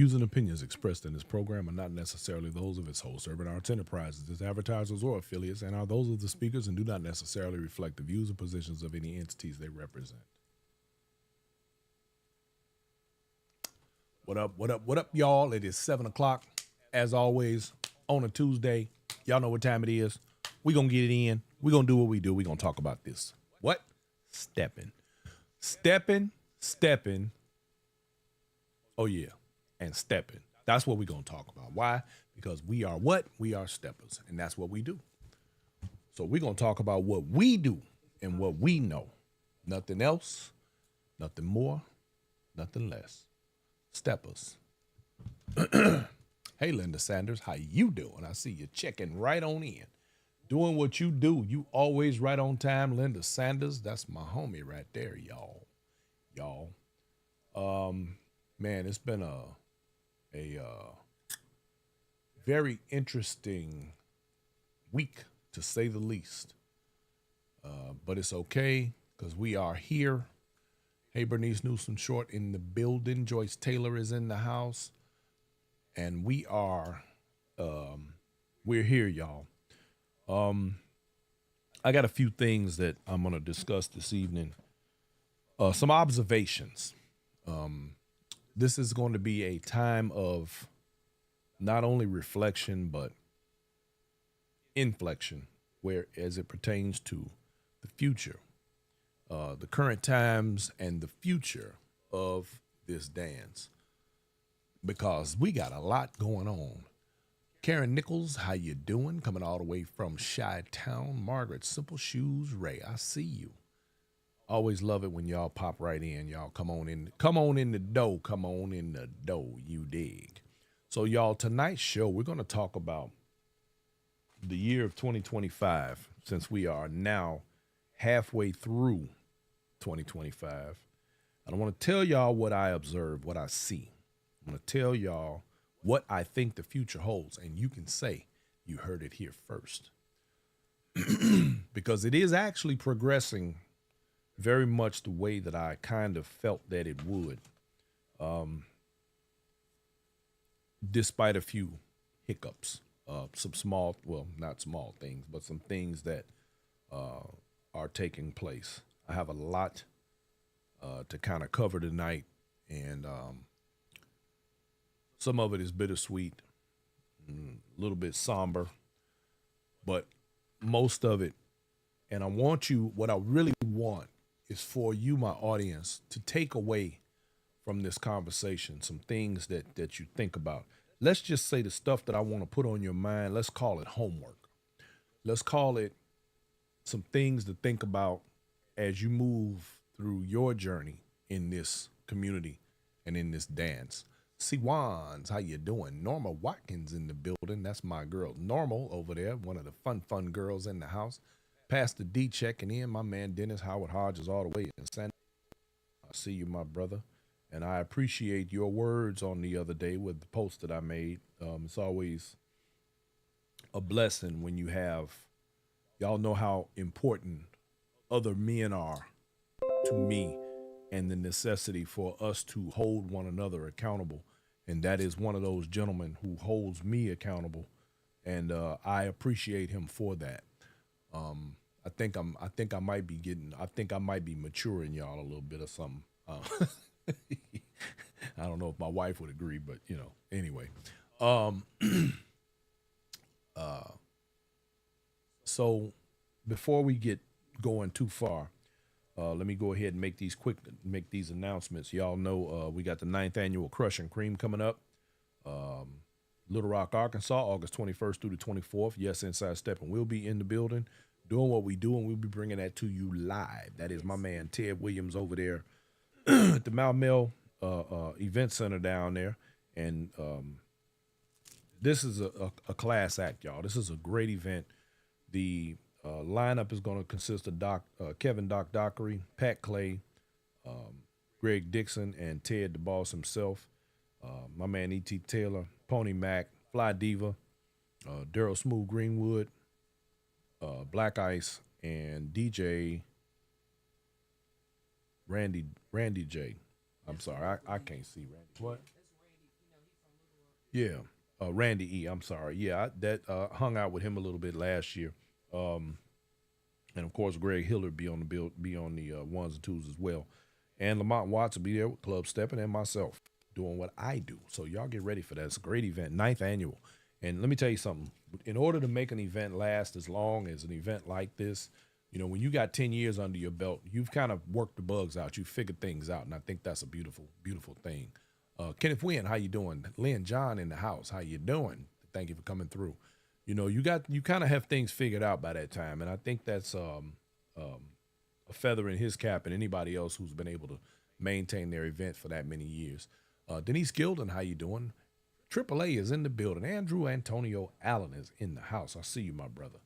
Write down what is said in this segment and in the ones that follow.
views and opinions expressed in this program are not necessarily those of its host, Urban Arts Enterprises, its advertisers, or affiliates, and are those of the speakers and do not necessarily reflect the views or positions of any entities they represent. What up, what up, what up, y'all? It is 7 o'clock. As always, on a Tuesday. Y'all know what time it is. We gonna get it in. We gonna do what we do. We gonna talk about this. What? Stepping. Stepping. Oh, yeah. And stepping. That's what we gonna talk about. Why? Because we are what? We are steppers. And that's what we do. So we gonna talk about what we do and what we know. Nothing else, nothing more, nothing less. Steppers. Hey, Linda Sanders, how you doing? I see you checking right on in. Doing what you do. You always right on time, Linda Sanders. That's my homie right there, y'all. Man, it's been a very interesting week, to say the least. But it's okay, because we are here. Hey, Bernice Newsom Short in the building. Joyce Taylor is in the house. And we are, we're here, y'all. I got a few things that I'm going to discuss this evening. Some observations. This is going to be a time of not only reflection, but inflection, where as it pertains to the future, the current times and the future of this dance. Because we got a lot going on. Karen Nichols, how you doing? Coming all the way from Chi-Town. Margaret, Simple Shoes Ray, I see you. Always love it when y'all pop right in. Y'all come on in the dough, you dig. So y'all, tonight's show, we're going to talk about the year of 2025, since we are now halfway through 2025. And I want to tell y'all what I observe, what I see. I'm going to tell y'all what I think the future holds, and you can say you heard it here first. Because it is actually progressing very much the way that I kind of felt that it would, despite a few hiccups, some small, well, not small things, but some things that are taking place. I have a lot to kind of cover tonight, and some of it is bittersweet, a little bit somber, but most of it, and I want you, what I really want is for you, my audience, to take away from this conversation some things that you think about. Let's just say the stuff that I want to put on your mind, let's call it homework. Let's call it some things to think about as you move through your journey in this community and in this dance. Siwans, how you doing? Norma Watkins in the building. That's my girl Normal over there, one of the fun girls in the house. Pastor D checking in. My man Dennis Howard Hodges all the way in San. I see you, my brother. And I appreciate your words on the other day with the post that I made. It's always a blessing when you have, y'all know how important other men are to me, and the necessity for us to hold one another accountable. And that is one of those gentlemen who holds me accountable. And I appreciate him for that. I think I might be maturing y'all a little bit or something. I don't know if my wife would agree, but you know, anyway. So before we get going too far, let me go ahead and make these announcements. Y'all know we got the 9th annual Crush and Cream coming up. Little Rock, Arkansas, August 21st through the 24th. Yes, Inside Stepping will be in the building doing what we do, and we'll be bringing that to you live. That is my man Ted Williams over there at the Maumelle Event Center down there. And this is a class act, y'all. This is a great event. The lineup is going to consist of Kevin Dockery, Pat Clay, Greg Dixon, and Ted the Boss himself. My man E.T. Taylor, Pony Mac, Fly Diva, Daryl Smooth Greenwood, Black Ice, and DJ Randy J. I'm sorry, I can't see Randy. What? Yeah, Randy E. I'm sorry. Yeah, that hung out with him a little bit last year. Um, and of course, Greg Hillard be on the ones and twos as well. And Lamont Watts will be there with Club Stepping and myself doing what I do. So y'all get ready for that. It's a great event, ninth annual. And let me tell you something. In order to make an event last as long as an event like this, when you got 10 years under your belt, you've kind of worked the bugs out. You figured things out. And I think that's a beautiful, beautiful thing. Kenneth Wynn, how you doing? Lynn John in the house, how you doing? Thank you for coming through. You kind of have things figured out by that time. And I think that's a feather in his cap and anybody else who's been able to maintain their event for that many years. Denise Gilden, how you doing? AAA is in the building. Andrew Antonio Allen is in the house. I see you, my brother.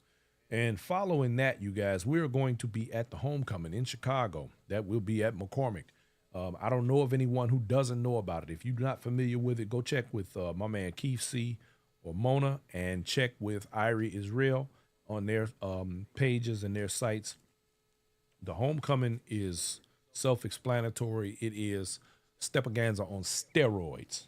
And following that, you guys, we're going to be at the homecoming in Chicago. That will be at McCormick. I don't know of anyone who doesn't know about it. If you're not familiar with it, go check with my man Keith C. or Mona and check with Irie Israel on their pages and their sites. The homecoming is self-explanatory. It is Stepaganza on steroids.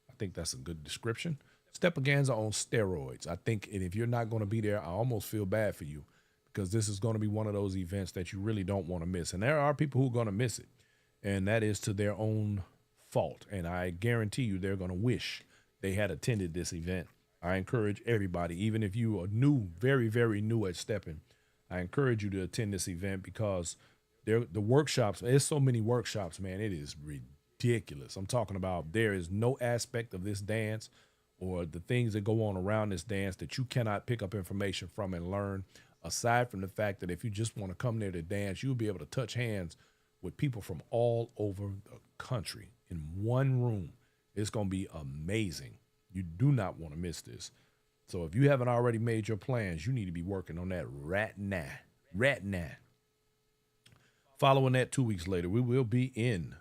I think that's a good description. Stepaganza on steroids. I think, and if you're not going to be there, I almost feel bad for you because this is going to be one of those events that you really don't want to miss. And there are people who are going to miss it, and that is to their own fault. And I guarantee you they're going to wish they had attended this event. I encourage everybody, even if you are new, very, very new at stepping, I encourage you to attend this event because the workshops, there's so many workshops, man, it is ridiculous. I'm talking about there is no aspect of this dance or the things that go on around this dance that you cannot pick up information from and learn, aside from the fact that if you just want to come there to dance, you'll be able to touch hands with people from all over the country in one room. It's going to be amazing. You do not want to miss this. So if you haven't already made your plans, you need to be working on that right now. Right now. Following that, 2 weeks later, we will be in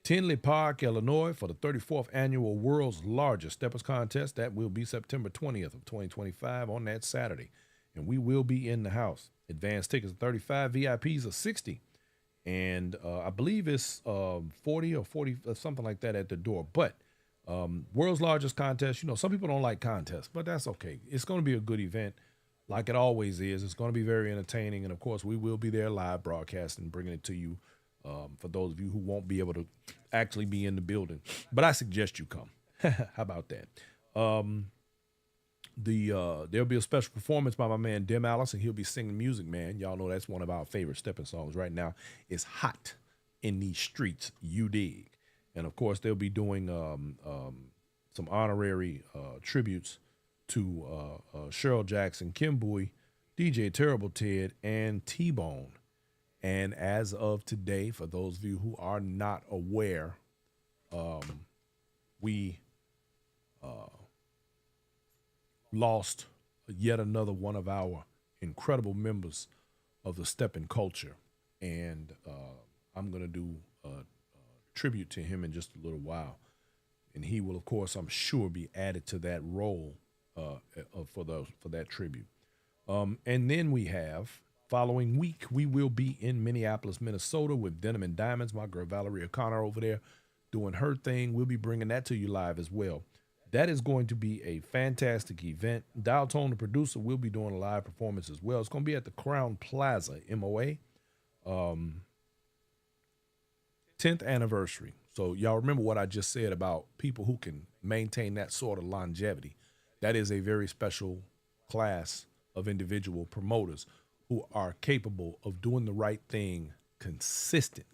Tinley Park, Illinois for the 34th annual World's Largest Steppers Contest. That will be September 20th of 2025 on that Saturday. And we will be in the house. Advanced tickets are 35, VIPs are 60. And I believe it's 40 or 40, something like that at the door. But world's largest contest, some people don't like contests, but that's okay. It's going to be a good event like it always is. It's going to be very entertaining. And, of course, we will be there live broadcasting, bringing it to you for those of you who won't be able to actually be in the building. But I suggest you come. How about that? There'll be a special performance by my man Dim Allison. He'll be singing music, man. Y'all know that's one of our favorite stepping songs right now. It's hot in these streets, you dig. And, of course, they'll be doing some honorary tributes to Cheryl Jackson, Kim Bowie, DJ Terrible Ted, and T-Bone. And as of today, for those of you who are not aware, we lost yet another one of our incredible members of the stepping culture. And I'm going to do tribute to him in just a little while, and he will, of course, I'm sure, be added to that role for that tribute. And then we have following week we will be in Minneapolis, Minnesota with Denim and Diamonds. My girl Valerie O'Connor over there doing her thing. We'll be bringing that to you live as well. That is going to be a fantastic event. Dial Tone, the producer, will be doing a live performance as well. It's going to be at the Crown Plaza, MOA. 10th anniversary. So y'all remember what I just said about people who can maintain that sort of longevity. That is a very special class of individual promoters who are capable of doing the right thing consistently.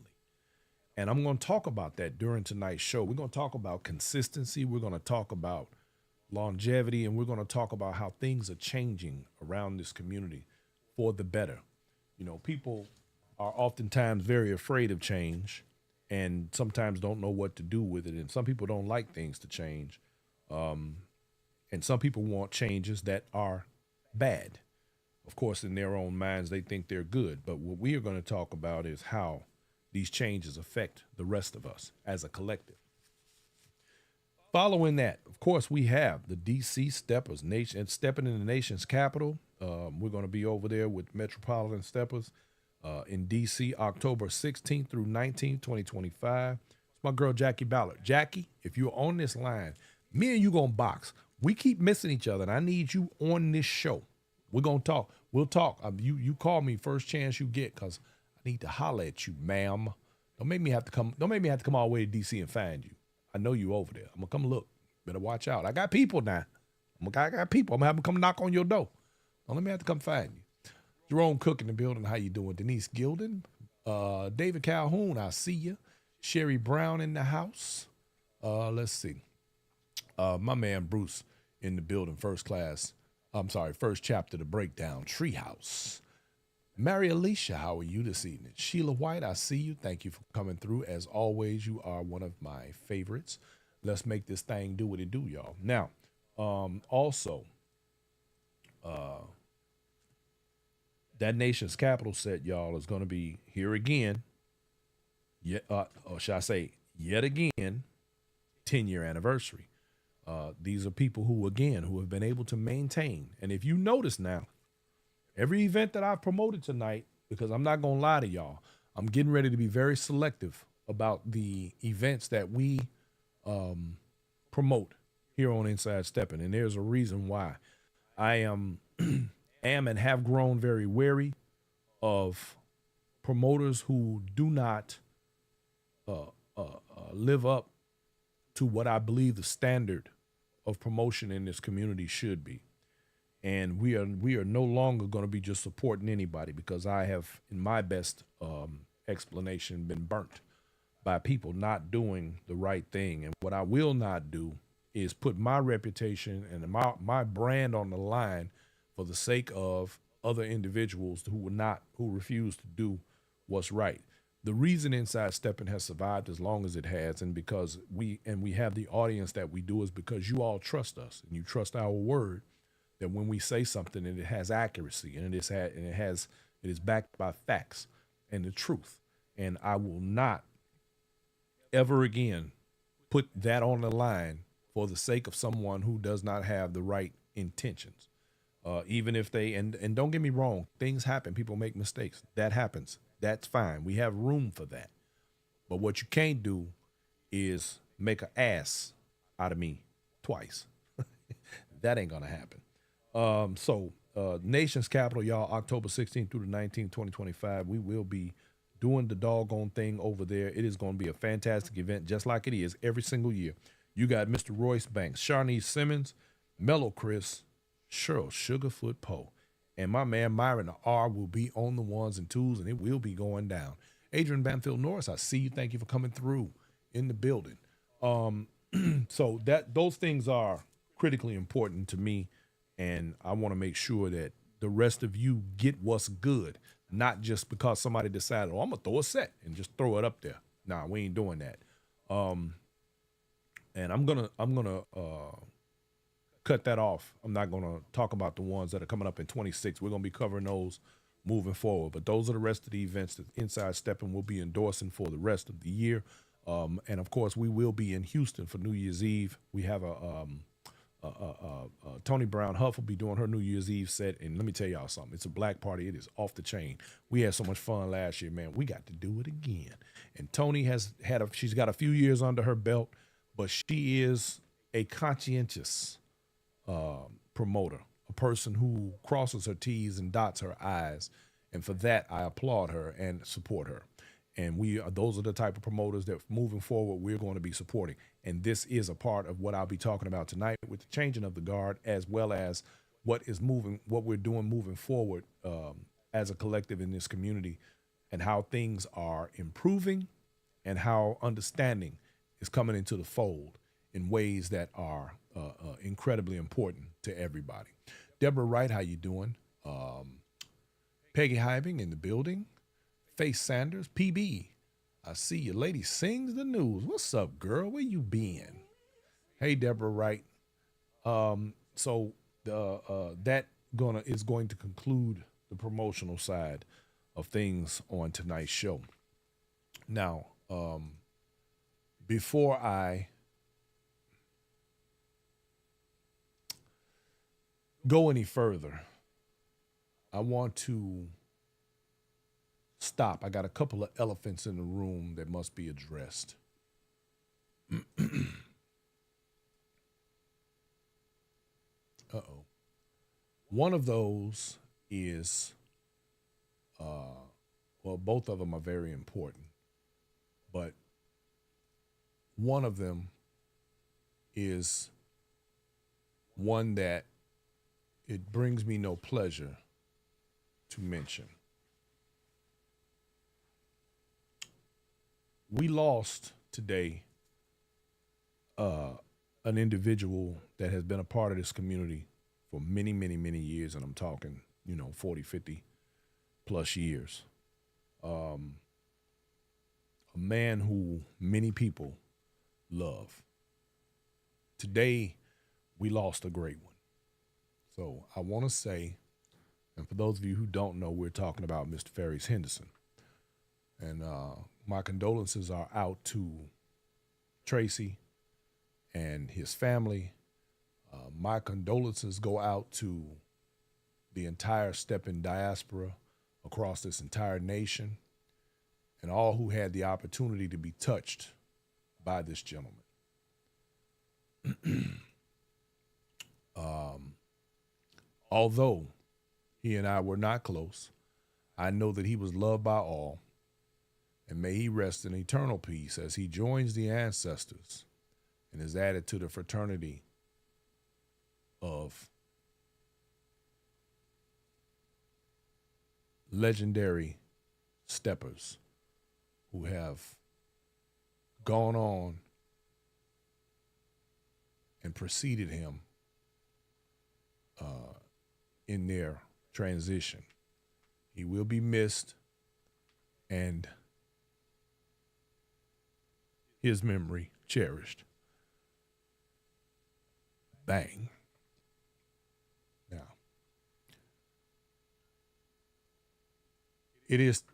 And I'm going to talk about that during tonight's show. We're going to talk about consistency. We're going to talk about longevity, and we're going to talk about how things are changing around this community for the better. People are oftentimes very afraid of change and sometimes don't know what to do with it. And some people don't like things to change. And some people want changes that are bad. Of course, in their own minds, they think they're good. But what we are going to talk about is how these changes affect the rest of us as a collective. Following that, of course, we have the D.C. Steppers, stepping in the nation's capital. We're going to be over there with Metropolitan Steppers in D.C. October 16th through 19th, 2025. It's my girl, Jackie Ballard. Jackie, if you're on this line, Me and you gonna box. We keep missing each other, and I need you on this show. We're gonna talk. We'll talk. You call me first chance you get, cause I need to holler at you, ma'am. Don't make me have to come. Don't make me have to come all the way to DC and find you. I know you over there. I'm gonna come look. Better watch out. I got people now. I got people. I'm gonna have them come knock on your door. Don't let me have to come find you. Jerome Cook in the building. How you doing? Denise Gilden, David Calhoun. I see you. Sherry Brown in the house. Let's see. My man Bruce in the building. First class. I'm sorry. First chapter. The breakdown. Treehouse. Mary Alicia, how are you this evening? Sheila White, I see you. Thank you for coming through. As always, you are one of my favorites. Let's make this thing do what it do, y'all. Now, also, that nation's capital set, y'all, is going to be here again. Yet, or should I say, yet again, 10-year anniversary. These are people who have been able to maintain. And if you notice now, every event that I've promoted tonight, because I'm not going to lie to y'all, I'm getting ready to be very selective about the events that we promote here on Inside Stepping. And there's a reason why. I am and have grown very wary of promoters who do not live up to what I believe the standard of promotion in this community should be. And we are no longer going to be just supporting anybody, because I have, in my best explanation, been burnt by people not doing the right thing. And what I will not do is put my reputation and my brand on the line for the sake of other individuals who refuse to do what's right. The reason Inside Stepping has survived as long as it has, and because we have the audience that we do, is because you all trust us and you trust our word. That when we say something and it has accuracy and it is backed by facts and the truth. And I will not ever again put that on the line for the sake of someone who does not have the right intentions. Even if they, and don't get me wrong, things happen. People make mistakes. That happens. That's fine. We have room for that. But what you can't do is make an ass out of me twice. That ain't going to happen. Nation's capital, y'all, October 16th through the 19th, 2025. We will be doing the doggone thing over there. It is going to be a fantastic event, just like it is every single year. You got Mr. Royce Banks, Sharnice Simmons, Mellow Chris, Cheryl Sugarfoot Poe, and my man Myron R will be on the ones and twos, and it will be going down. Adrian Banfield Norris, I see you. Thank you for coming through in the building. So those things are critically important to me. And I want to make sure that the rest of you get what's good, not just because somebody decided, I'm going to throw a set and just throw it up there. Nah, we ain't doing that. And I'm going to cut that off. I'm not going to talk about the ones that are coming up in 26. We're going to be covering those moving forward. But those are the rest of the events that Inside Stepping will be endorsing for the rest of the year. And, of course, we will be in Houston for New Year's Eve. We have Tony Brown Huff will be doing her New Year's Eve set, and let me tell y'all something. It's a black party. It is off the chain. We had so much fun last year, man. We got to do it again. And Tony she's got a few years under her belt, but she is a conscientious promoter, a person who crosses her T's and dots her I's, and for that I applaud her and support her. And those are the type of promoters that moving forward we're going to be supporting. And this is a part of what I'll be talking about tonight with the changing of the guard, as well as what we're doing moving forward as a collective in this community, and how things are improving and how understanding is coming into the fold in ways that are incredibly important to everybody. Deborah Wright, how you doing? Peggy Hiving in the building. Faith Sanders, PB, I see you. Lady sings the news. What's up, girl? Where you been? Hey, Deborah Wright. So that is going to conclude the promotional side of things on tonight's show. Now, before I go any further, I want to stop. I got a couple of elephants in the room that must be addressed. Uh-oh. One of those is, well, both of them are very important, but one of them is one that it brings me no pleasure to mention. We lost today uh, an individual that has been a part of this community for many, many, many years, and I'm talking, 40, 50 plus years. Um, a man who many people love. Today, we lost a great one. So I want to say, and for those of you who don't know, we're talking about Mr. Ferris Henderson. And my condolences are out to Tracy and his family. My condolences go out to the entire Steppin diaspora across this entire nation and all who had the opportunity to be touched by this gentleman. Although he and I were not close, I know that he was loved by all, and may he rest in eternal peace as he joins the ancestors and is added to the fraternity of legendary steppers who have gone on and preceded him in their transition. He will be missed, and his memory cherished. Bang. Now,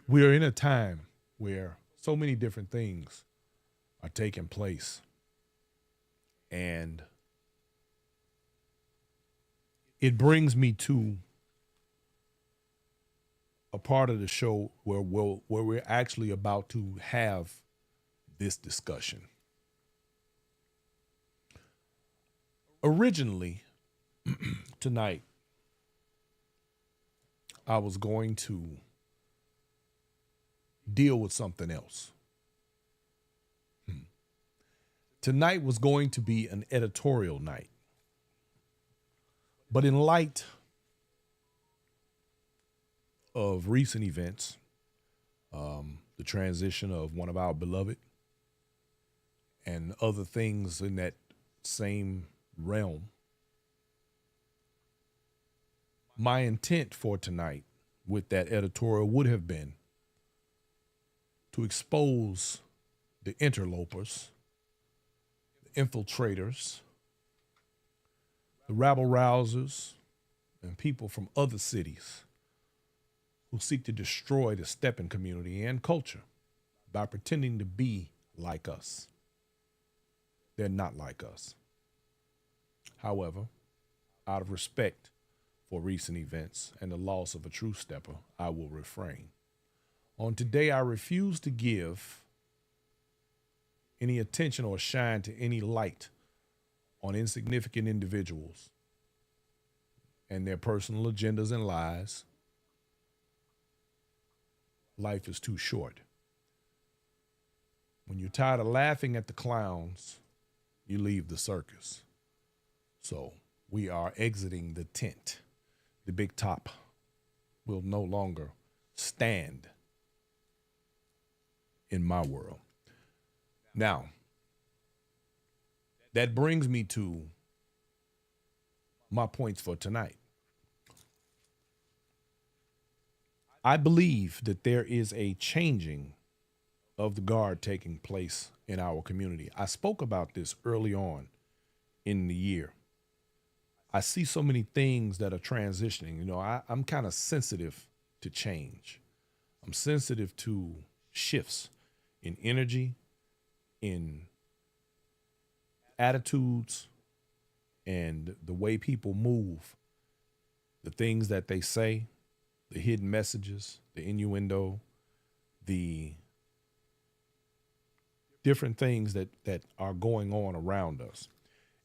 we're in a time where so many different things are taking place, and it brings me to a part of the show where we're actually about to have this discussion. Originally, tonight, I was going to deal with something else. Tonight was going to be an editorial night. But in light of recent events, the transition of one of our beloved and other things in that same realm, my intent for tonight with that editorial would have been to expose the interlopers, the infiltrators, the rabble rousers, and people from other cities who seek to destroy the stepping community and culture by pretending to be like us. They're not like us. However, out of respect for recent events and the loss of a true stepper, I will refrain. On today, I refuse to give any attention or shine to any light on insignificant individuals and their personal agendas and lies. Life is too short. When you're tired of laughing at the clowns, you leave the circus. So we are exiting the tent. The big top will no longer stand in my world. Now, that brings me to my points for tonight. I believe that there is a changing of the guard taking place in our community. I spoke about this early on in the year. I see so many things that are transitioning. I'm kind of sensitive to change. I'm sensitive to shifts in energy, in attitudes, and the way people move, the things that they say, the hidden messages, the innuendo, the different things that are going on around us.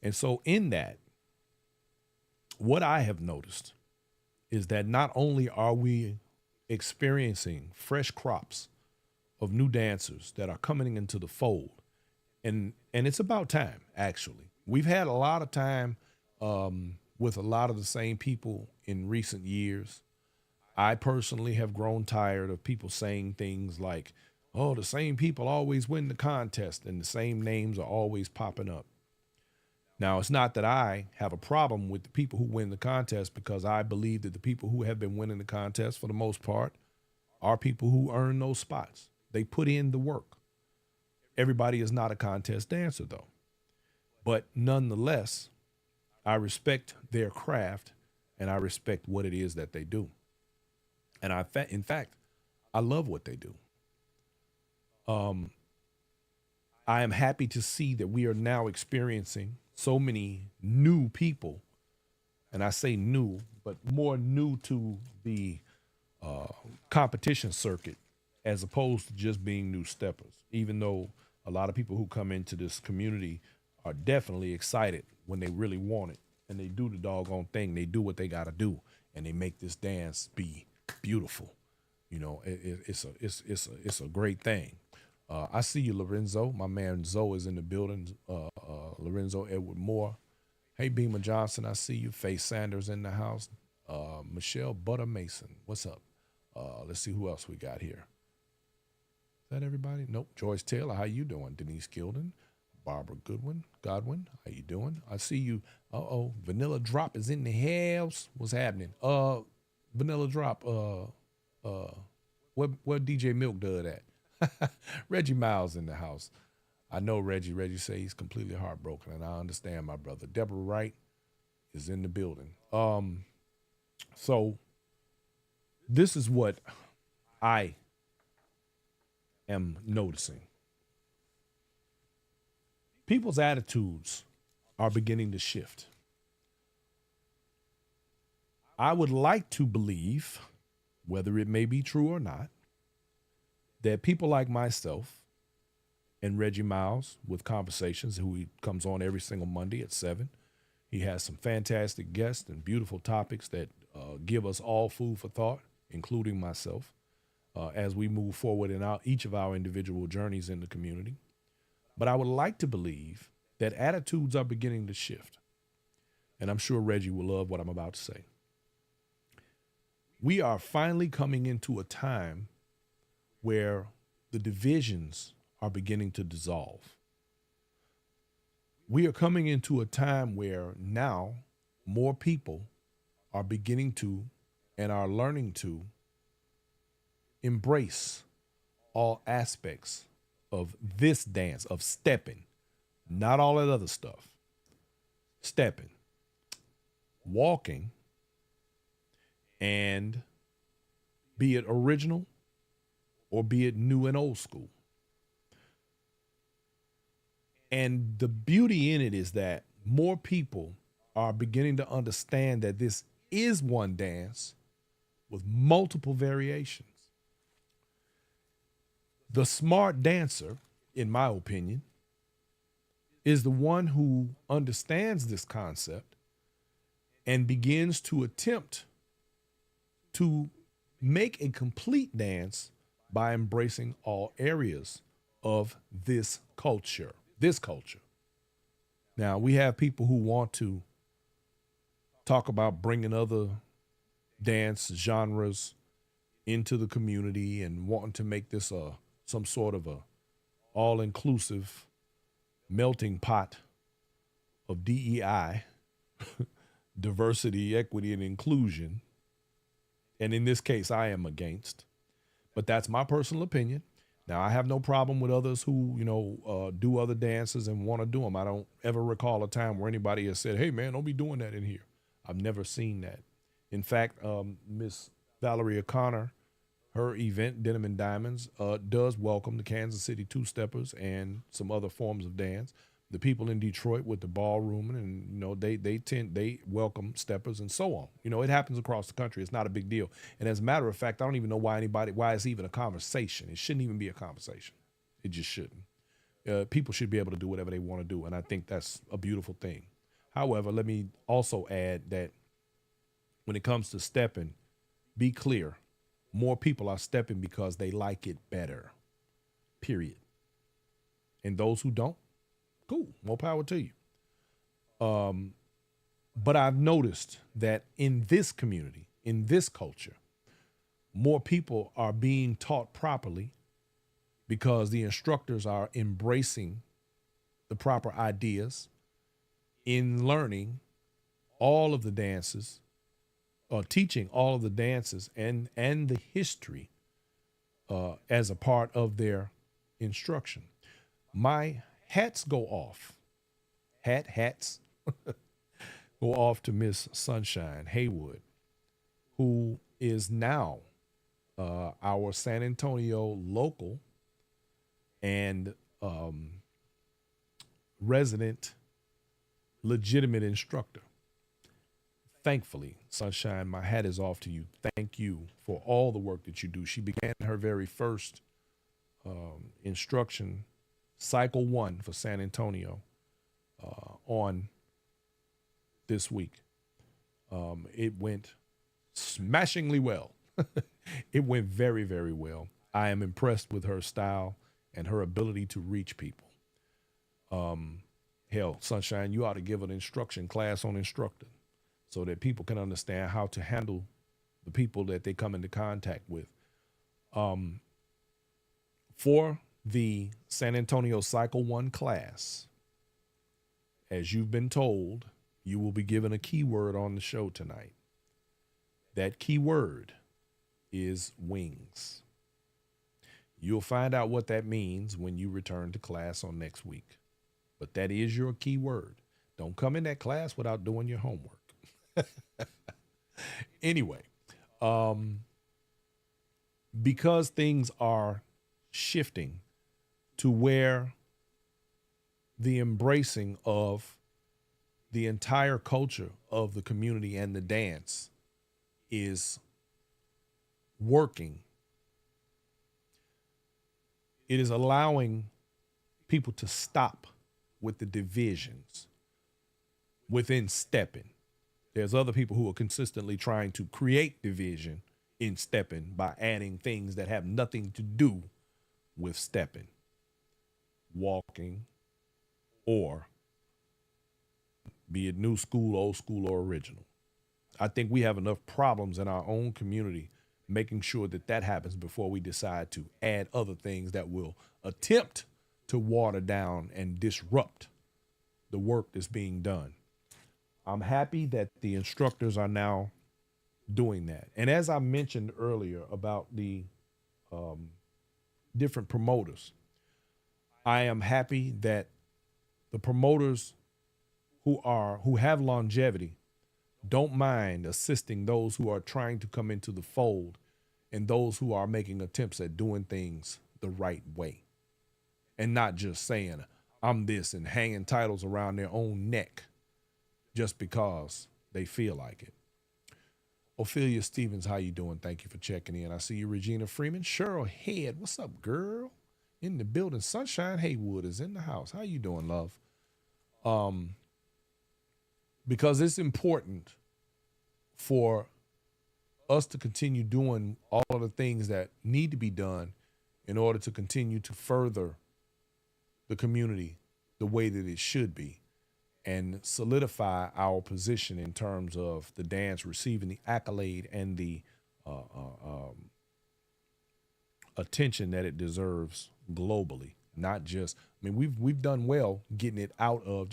And so in that, What I have noticed is that not only are we experiencing fresh crops of new dancers that are coming into the fold, and it's about time. Actually, we've had a lot of time with a lot of the same people in recent years. I personally have grown tired of people saying things like, "Oh, the same people always win the contest," and the same names are always popping up. Now, it's not that I have a problem with the people who win the contest, because I believe that the people who have been winning the contest for the most part are people who earn those spots. They put in the work. Everybody is not a contest dancer, though. But nonetheless, I respect their craft and I respect what it is that they do. And in fact, I love what they do. Um, I am happy to see that we are now experiencing so many new people, and I say new, but more new to the uh, competition circuit as opposed to just being new steppers. Even though a lot of people who come into this community are definitely excited when they really want it, and they do the doggone thing, they do what they got to do, and they make this dance be beautiful. It's a great thing. I see you, Lorenzo. My man Zoe is in the building. Lorenzo Edward Moore. Hey, Beamer Johnson, I see you. Faye Sanders in the house. Michelle Butter Mason. What's up? Let's see who else we got here. Is that everybody? Nope. Joyce Taylor, how you doing? Denise Gilden. Barbara Godwin, how you doing? I see you. Vanilla Drop is in the house. What's happening? Vanilla Drop, where DJ Milk does that? Reggie Miles in the house. I know Reggie. Reggie say he's completely heartbroken, and I understand, my brother. Deborah Wright is in the building. So this is what I am noticing. People's attitudes are beginning to shift. I would like to believe, whether it may be true or not, that people like myself and Reggie Miles with Conversations, who he comes on every single Monday at 7, he has some fantastic guests and beautiful topics that give us all food for thought, including myself, as we move forward in each of our individual journeys in the community. But I would like to believe that attitudes are beginning to shift. And I'm sure Reggie will love what I'm about to say. We are finally coming into a time where the divisions are beginning to dissolve. We are coming into a time where now more people are beginning to and are learning to embrace all aspects of this dance, of stepping, not all that other stuff. Stepping, walking, and be it original or be it new and old school. And the beauty in it is that more people are beginning to understand that this is one dance with multiple variations. The smart dancer, in my opinion, is the one who understands this concept and begins to attempt to make a complete dance by embracing all areas of this culture. This culture. Now, we have people who want to talk about bringing other dance genres into the community and wanting to make this some sort of a all-inclusive melting pot of DEI, diversity, equity, and inclusion. And in this case, I am against. But that's my personal opinion. Now, I have no problem with others who, do other dances and want to do them. I don't ever recall a time where anybody has said, hey, man, don't be doing that in here. I've never seen that. In fact, Miss Valerie O'Connor, her event, Denim and Diamonds, does welcome the Kansas City Two-Steppers and some other forms of dance. The people in Detroit with the ballroom, and they welcome steppers and so on. It happens across the country. It's not a big deal. And as a matter of fact, I don't even know why it's even a conversation. It shouldn't even be a conversation. It just shouldn't. People should be able to do whatever they want to do, and I think that's a beautiful thing. However, let me also add that when it comes to stepping, be clear. More people are stepping because they like it better. Period. And those who don't, cool, more power to you. Um, but I've noticed that in this community, in this culture, more people are being taught properly because the instructors are embracing the proper ideas in learning all of the dances or teaching all of the dances and the history as a part of their instruction. My hats go off. Hats go off to Miss Sunshine Haywood, who is now our San Antonio local and resident legitimate instructor. Thankfully, Sunshine, my hat is off to you. Thank you for all the work that you do. She began her very first instruction, cycle 1 for San Antonio, on this week. It went smashingly well. It went very, very well. I am impressed with her style and her ability to reach people. Hell, Sunshine, you ought to give an instruction class on instructing so that people can understand how to handle the people that they come into contact with. For the San Antonio Cycle 1 class, as you've been told, you will be given a keyword on the show tonight. That keyword is wings. You'll find out what that means when you return to class on next week. But that is your keyword. Don't come in that class without doing your homework. Anyway, because things are shifting to where the embracing of the entire culture of the community and the dance is working, it is allowing people to stop with the divisions within stepping. There's other people who are consistently trying to create division in stepping by adding things that have nothing to do with stepping, walking, or be it new school, old school, or original. I think we have enough problems in our own community making sure that that happens before we decide to add other things that will attempt to water down and disrupt the work that's being done. I'm happy that the instructors are now doing that. And as I mentioned earlier about the different promoters, I am happy that the promoters who have longevity don't mind assisting those who are trying to come into the fold and those who are making attempts at doing things the right way, and not just saying I'm this and hanging titles around their own neck just because they feel like it. Ophelia Stevens, how you doing? Thank you for checking in. I see you, Regina Freeman. Cheryl Head, what's up, girl? In the building. Sunshine Haywood is in the house. How you doing, love? Because it's important for us to continue doing all of the things that need to be done in order to continue to further the community the way that it should be and solidify our position in terms of the dance receiving the accolade and the attention that it deserves globally. Not just, I mean, we've done well getting it out of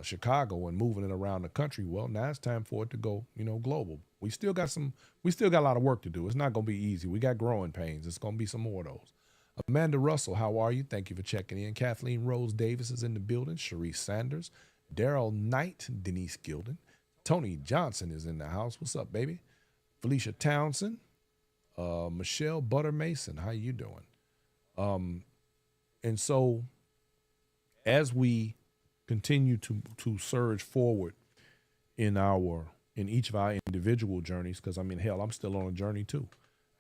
Chicago and moving it around the country. Well, now it's time for it to go, global. We still got a lot of work to do. It's not going to be easy. We got growing pains. It's going to be some more of those. Amanda Russell, how are you? Thank you for checking in. Kathleen Rose Davis is in the building. Sharice Sanders, Daryl Knight, Denise Gilden, Tony Johnson is in the house. What's up, baby? Felicia Townsend, Michelle Butter Mason, how you doing? And so as we continue to surge forward in each of our individual journeys, because hell, I'm still on a journey too.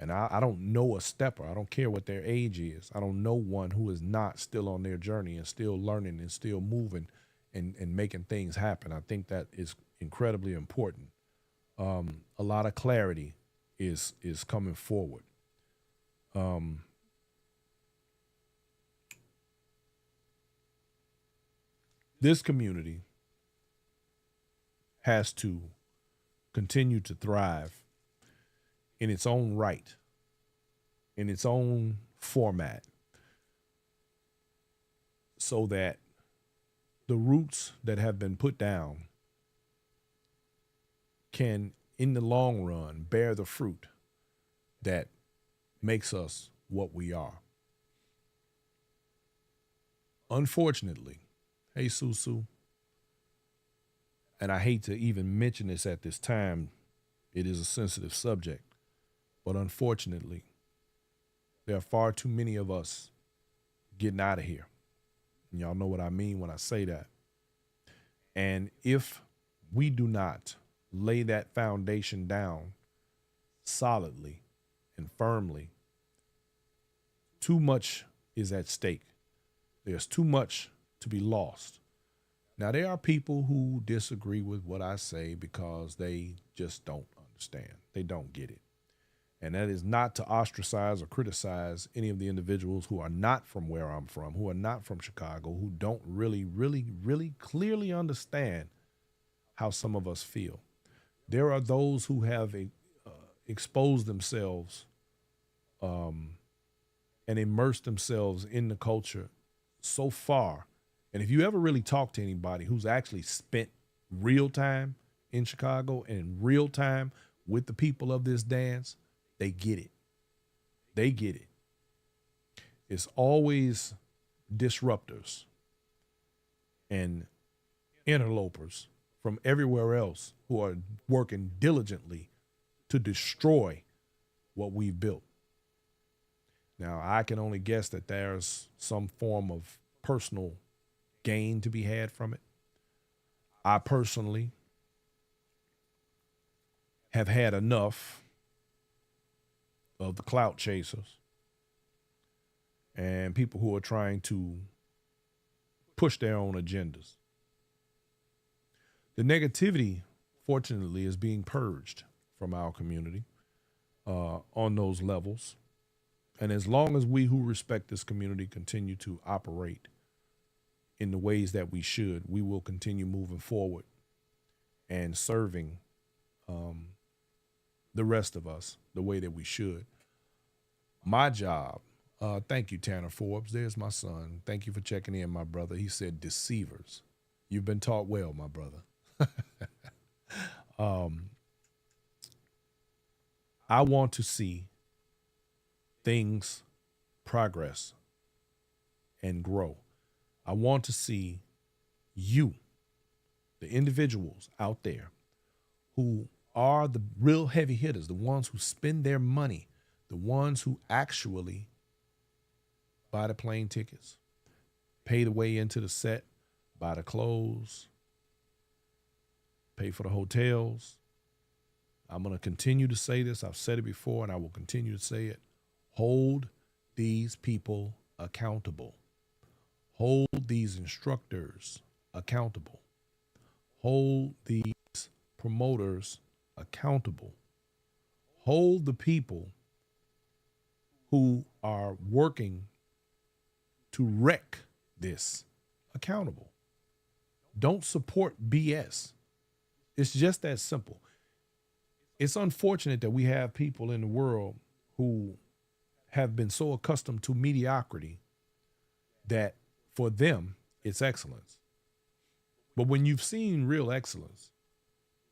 And I don't know a stepper. I don't care what their age is. I don't know one who is not still on their journey and still learning and still moving and making things happen. I think that is incredibly important. A lot of clarity is coming forward. Um, this community has to continue to thrive in its own right, in its own format, so that the roots that have been put down can, in the long run, bear the fruit that makes us what we are. Unfortunately, hey, Susu, and I hate to even mention this at this time, it is a sensitive subject, but unfortunately, there are far too many of us getting out of here. And y'all know what I mean when I say that. And if we do not lay that foundation down solidly and firmly, too much is at stake. There's too much to be lost. Now, there are people who disagree with what I say because they just don't understand. They don't get it. And that is not to ostracize or criticize any of the individuals who are not from where I'm from, who are not from Chicago, who don't really clearly understand how some of us feel. There are those who have exposed themselves and immersed themselves in the culture so far. And if you ever really talk to anybody who's actually spent real time in Chicago and in real time with the people of this dance, they get it. They get it. It's always disruptors and interlopers from everywhere else who are working diligently to destroy what we've built. Now, I can only guess that there's some form of personal gain to be had from it. I personally have had enough of the clout chasers and people who are trying to push their own agendas. The negativity, fortunately, is being purged from our community on those levels. And as long as we who respect this community continue to operate in the ways that we should, we will continue moving forward and serving the rest of us the way that we should. My job, thank you, Tanner Forbes. There's my son. Thank you for checking in, my brother. He said deceivers. You've been taught well, my brother. I want to see things progress and grow. I want to see you, the individuals out there who are the real heavy hitters, the ones who spend their money, the ones who actually buy the plane tickets, pay the way into the set, buy the clothes, pay for the hotels. I'm going to continue to say this. I've said it before and I will continue to say it. Hold these people accountable. Hold these instructors accountable. Hold these promoters accountable. Hold the people who are working to wreck this accountable. Don't support BS. It's just that simple. It's unfortunate that we have people in the world who have been so accustomed to mediocrity that for them, it's excellence. But when you've seen real excellence,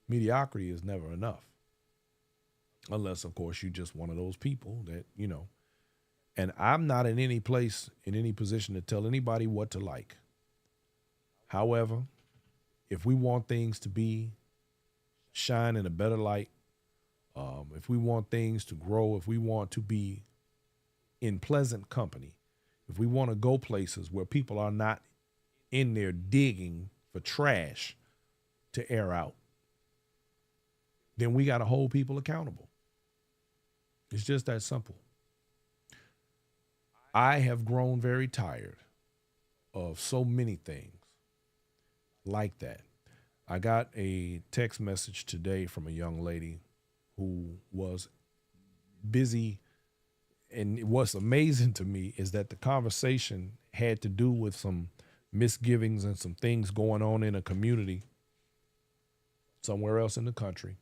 mediocrity is never enough. Unless, of course, you're just one of those people that, and I'm not in any place, in any position to tell anybody what to like. However, if we want things to be shine in a better light, if we want things to grow, if we want to be in pleasant company, if we want to go places where people are not in there digging for trash to air out, then we got to hold people accountable. It's just that simple. I have grown very tired of so many things like that. I got a text message today from a young lady who was busy. And what's amazing to me is that the conversation had to do with some misgivings and some things going on in a community somewhere else in the country.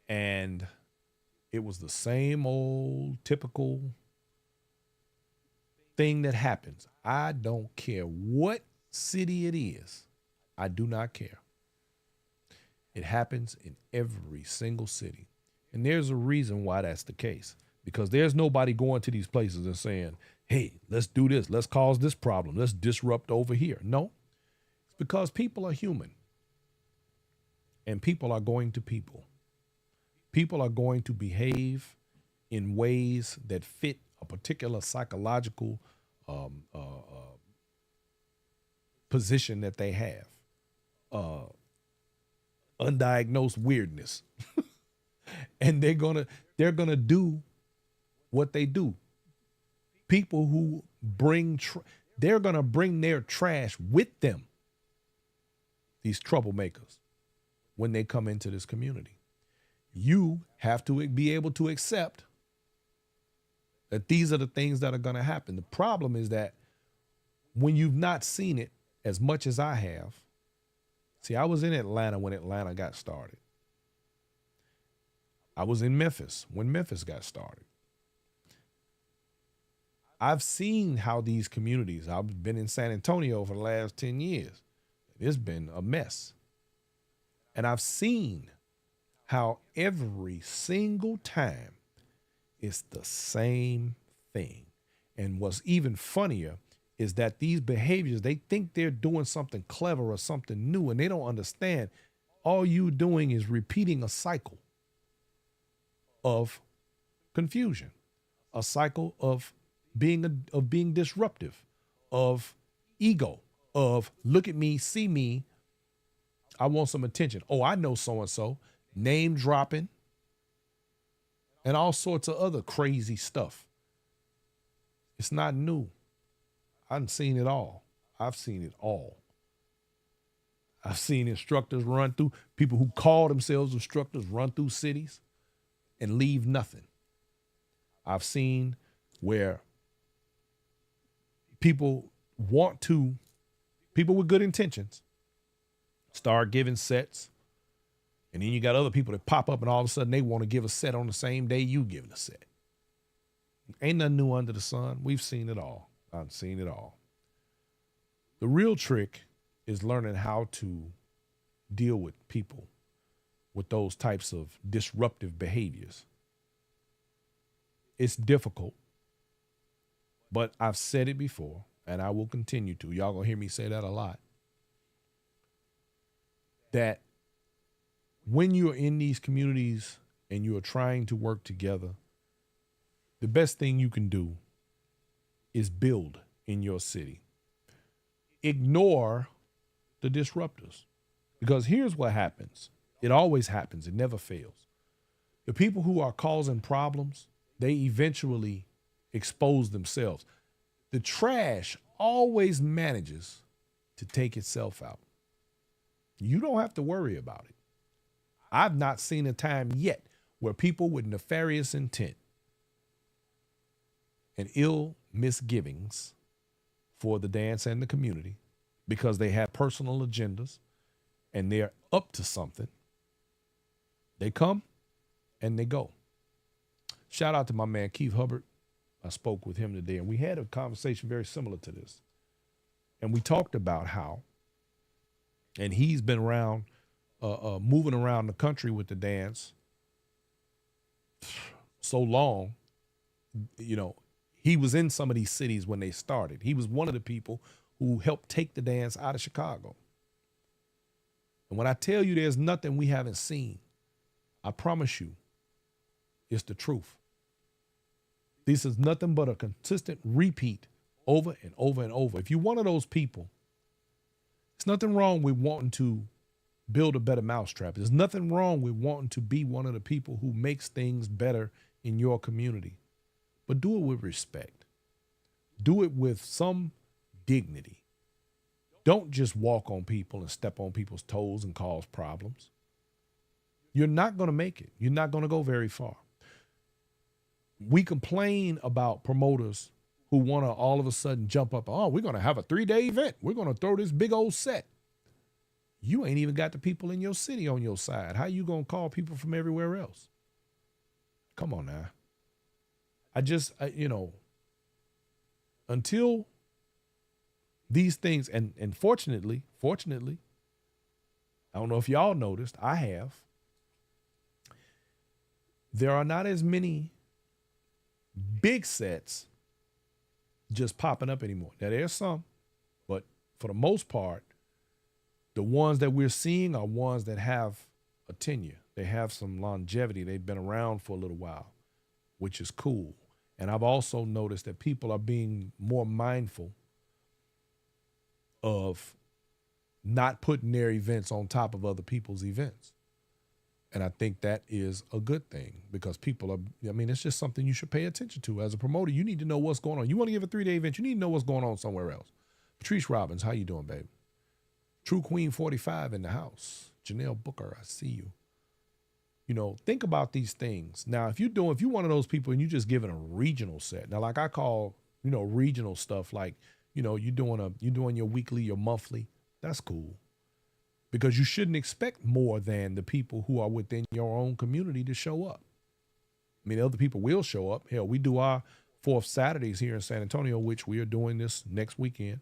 And it was the same old typical thing that happens. I don't care what city it is. I do not care. It happens in every single city. And there's a reason why that's the case. Because there's nobody going to these places and saying, hey, let's do this. Let's cause this problem. Let's disrupt over here. No, it's because people are human. And people are going to people. People are going to behave in ways that fit a particular psychological position that they have. Undiagnosed weirdness. And they're gonna do what they do. People who bring they're gonna bring their trash with them. These troublemakers, when they come into this community, you have to be able to accept that these are the things that are gonna happen. The problem is that when you've not seen it as much as I have. See, I was in Atlanta when Atlanta got started. I was in Memphis when Memphis got started. I've seen how these communities, I've been in San Antonio for the last 10 years. It's been a mess. And I've seen how every single time it's the same thing. And what's even funnier is that these behaviors, they think they're doing something clever or something new, and they don't understand. All you doing is repeating a cycle of confusion, a cycle of being disruptive, of ego, of look at me, see me, I want some attention. Oh, I know so-and-so, name dropping, and all sorts of other crazy stuff. It's not new. I've seen it all. I've seen it all. I've seen instructors run through, people who call themselves instructors run through cities and leave nothing. I've seen where people with good intentions, start giving sets, and then you got other people that pop up and all of a sudden they want to give a set on the same day you giving a set. Ain't nothing new under the sun. We've seen it all. I've seen it all. The real trick is learning how to deal with people with those types of disruptive behaviors. It's difficult, but I've said it before, and I will continue to. Y'all gonna hear me say that a lot. That when you're in these communities and you're trying to work together, the best thing you can do is build in your city. Ignore the disruptors, because here's what happens. It always happens. It never fails. The people who are causing problems, they eventually expose themselves. The trash always manages to take itself out. You don't have to worry about it. I've not seen a time yet where people with nefarious intent and ill misgivings for the dance and the community, because they have personal agendas and they're up to something, they come and they go. Shout out to my man Keith Hubbard. I spoke with him today and we had a conversation very similar to this. And we talked about how, and he's been around, moving around the country with the dance so long, you know, he was in some of these cities when they started. He was one of the people who helped take the dance out of Chicago. And when I tell you there's nothing we haven't seen, I promise you, it's the truth. This is nothing but a consistent repeat over and over and over. If you're one of those people, there's nothing wrong with wanting to build a better mousetrap. There's nothing wrong with wanting to be one of the people who makes things better in your community. But do it with respect. Do it with some dignity. Don't just walk on people and step on people's toes and cause problems. You're not going to make it. You're not going to go very far. We complain about promoters who want to all of a sudden jump up. Oh, we're going to have a 3-day event. We're going to throw this big old set. You ain't even got the people in your city on your side. How you going to call people from everywhere else? Come on now. Until these things, and fortunately, I don't know if y'all noticed, I have, there are not as many big sets just popping up anymore. Now there's some, but for the most part, the ones that we're seeing are ones that have a tenure. They have some longevity. They've been around for a little while, which is cool. And I've also noticed that people are being more mindful of not putting their events on top of other people's events. And I think that is a good thing because it's just something you should pay attention to. As a promoter, you need to know what's going on. You want to give a 3-day event, you need to know what's going on somewhere else. Patrice Robbins, how you doing, baby? True Queen 45 in the house. Janelle Booker, I see you. Think about these things. Now, if you're one of those people and you're just giving a regional set, now like I call, regional stuff like, you're doing your weekly, your monthly, that's cool. Because you shouldn't expect more than the people who are within your own community to show up. I mean, other people will show up. Hell, we do our 4th Saturdays here in San Antonio, which we are doing this next weekend.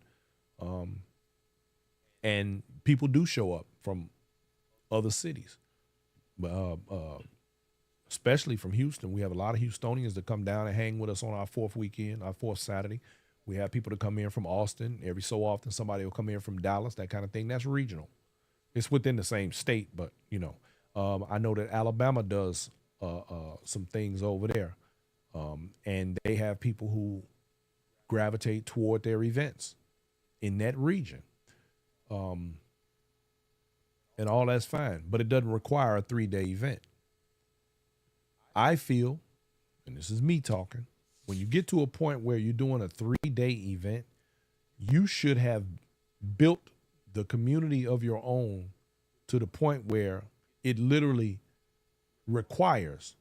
And people do show up from other cities, especially from Houston. We have a lot of Houstonians that come down and hang with us on our 4th weekend, our 4th Saturday. We have people that come in from Austin. Every so often, somebody will come in from Dallas, that kind of thing. That's regional. It's within the same state, but, I know that Alabama does some things over there. And they have people who gravitate toward their events in that region. And all that's fine, but it doesn't require a 3-day event. I feel, and this is me talking, when you get to a point where you're doing a 3-day event, you should have built the community of your own to the point where it literally requires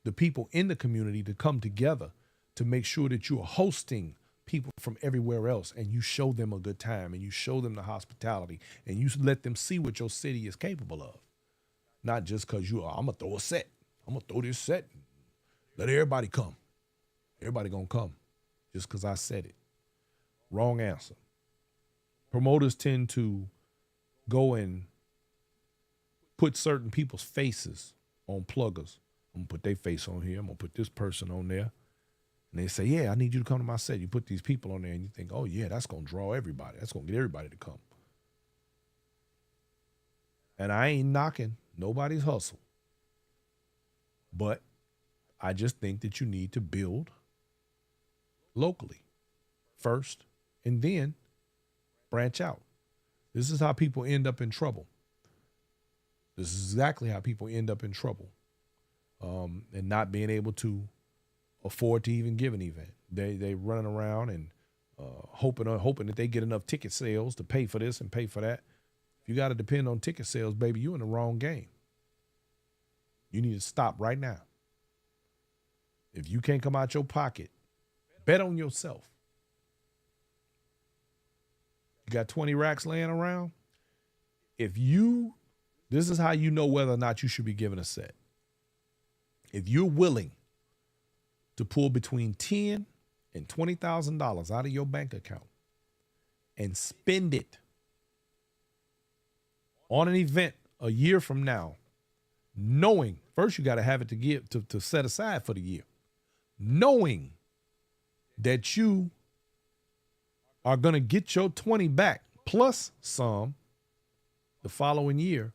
the people in the community to come together to make sure that you are hosting people from everywhere else and you show them a good time and you show them the hospitality and you let them see what your city is capable of. Not just because I'm going to throw a set. I'm going to throw this set. Let everybody come. Everybody going to come just because I said it. Wrong answer. Promoters tend to go and put certain people's faces on pluggers. I'm going to put their face on here. I'm going to put this person on there. And they say, yeah, I need you to come to my set. You put these people on there and you think, oh, yeah, that's going to draw everybody. That's going to get everybody to come. And I ain't knocking nobody's hustle. But I just think that you need to build locally first and then branch out. This is how people end up in trouble. This is exactly how people end up in trouble and not being able to afford to even give an event. They running around and hoping that they get enough ticket sales to pay for this and pay for that. If you got to depend on ticket sales, baby, you're in the wrong game. You need to stop right now. If you can't come out your pocket, bet on yourself. You got 20 racks laying around. This is how you know whether or not you should be given a set. If you're willing to pull between $10,000 and $20,000 out of your bank account and spend it on an event a year from now, knowing first you got to have it to set aside for the year, knowing that you are going to get your 20 back plus some the following year,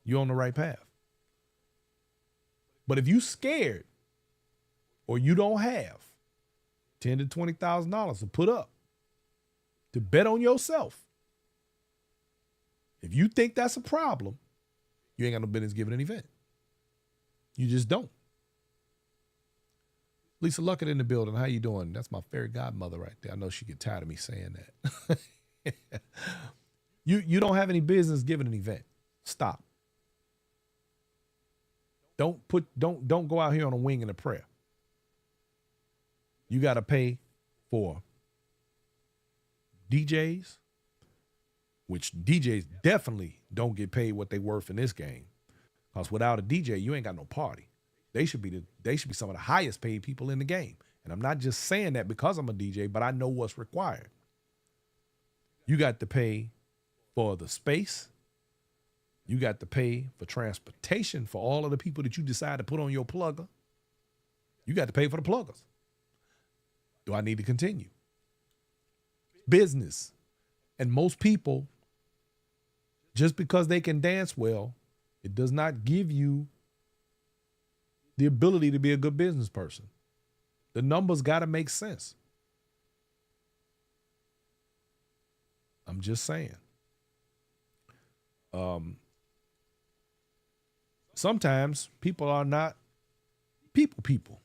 you're on the right path. But if you scared or you don't have $10,000 to $20,000 to put up to bet on yourself, if you think that's a problem, you ain't got no business giving an event. You just don't. Lisa Luckett in the building. How you doing? That's my fairy godmother right there. I know she get tired of me saying that. You don't have any business giving an event. Stop. Don't go out here on a wing and a prayer. You got to pay for DJs, which DJs definitely don't get paid what they worth in this game. Because without a DJ, you ain't got no party. They should be some of the highest paid people in the game. And I'm not just saying that because I'm a DJ, but I know what's required. You got to pay for the space. You got to pay for transportation for all of the people that you decide to put on your plugger. You got to pay for the pluggers. Do I need to continue? Business. And most people, just because they can dance well, it does not give you the ability to be a good business person. The numbers got to make sense. I'm just saying. Sometimes people are not people.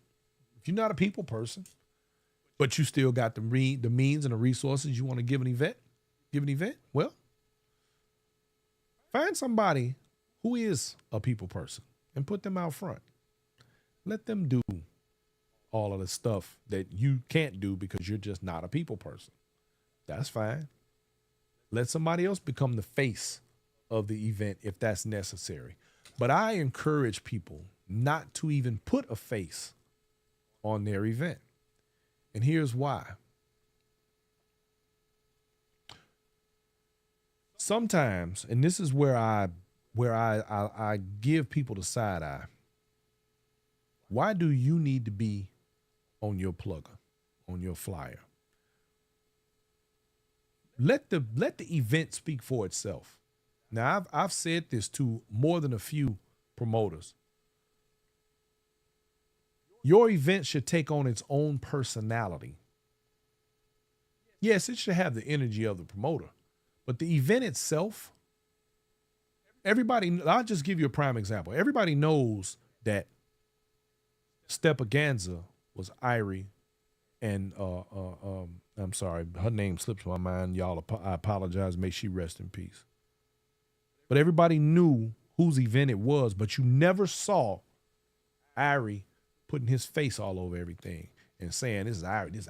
If you're not a people person, but you still got the means and the resources you want to give an event, well, find somebody who is a people person and put them out front. Let them do all of the stuff that you can't do because you're just not a people person. That's fine. Let somebody else become the face of the event if that's necessary. But I encourage people not to even put a face on their event. And here's why. Sometimes, and this is where I give people the side eye. Why do you need to be on your plugger, on your flyer? Let the event speak for itself. Now, I've said this to more than a few promoters. Your event should take on its own personality. Yes, it should have the energy of the promoter, but the event itself, I'll just give you a prime example. Everybody knows that Stepaganza was Irie, and I'm sorry, her name slips my mind. Y'all, I apologize. May she rest in peace. But everybody knew whose event it was, but you never saw Irie putting his face all over everything and saying, this is Irie, this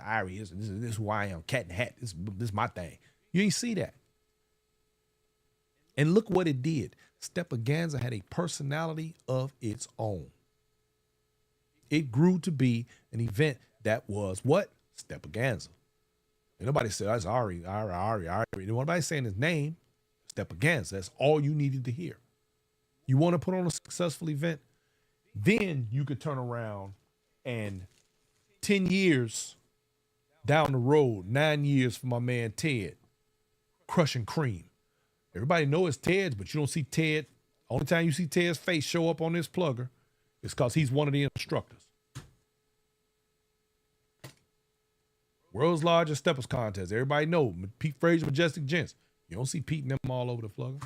is who I am, cat in the hat, this is my thing. You ain't see that. And look what it did. Stepaganza had a personality of its own. It grew to be an event that was what? Stepaganza. And nobody said, that's Ari. Nobody saying his name. Stepaganza. That's all you needed to hear. You want to put on a successful event? Then you could turn around and 10 years down the road, 9 years for my man Ted, crushing cream. Everybody knows it's Ted's, but you don't see Ted. Only time you see Ted's face show up on this plugger is because he's one of the instructors. World's largest steppers contest. Everybody know Pete Frazier, Majestic Gents. You don't see Pete and them all over the plugger.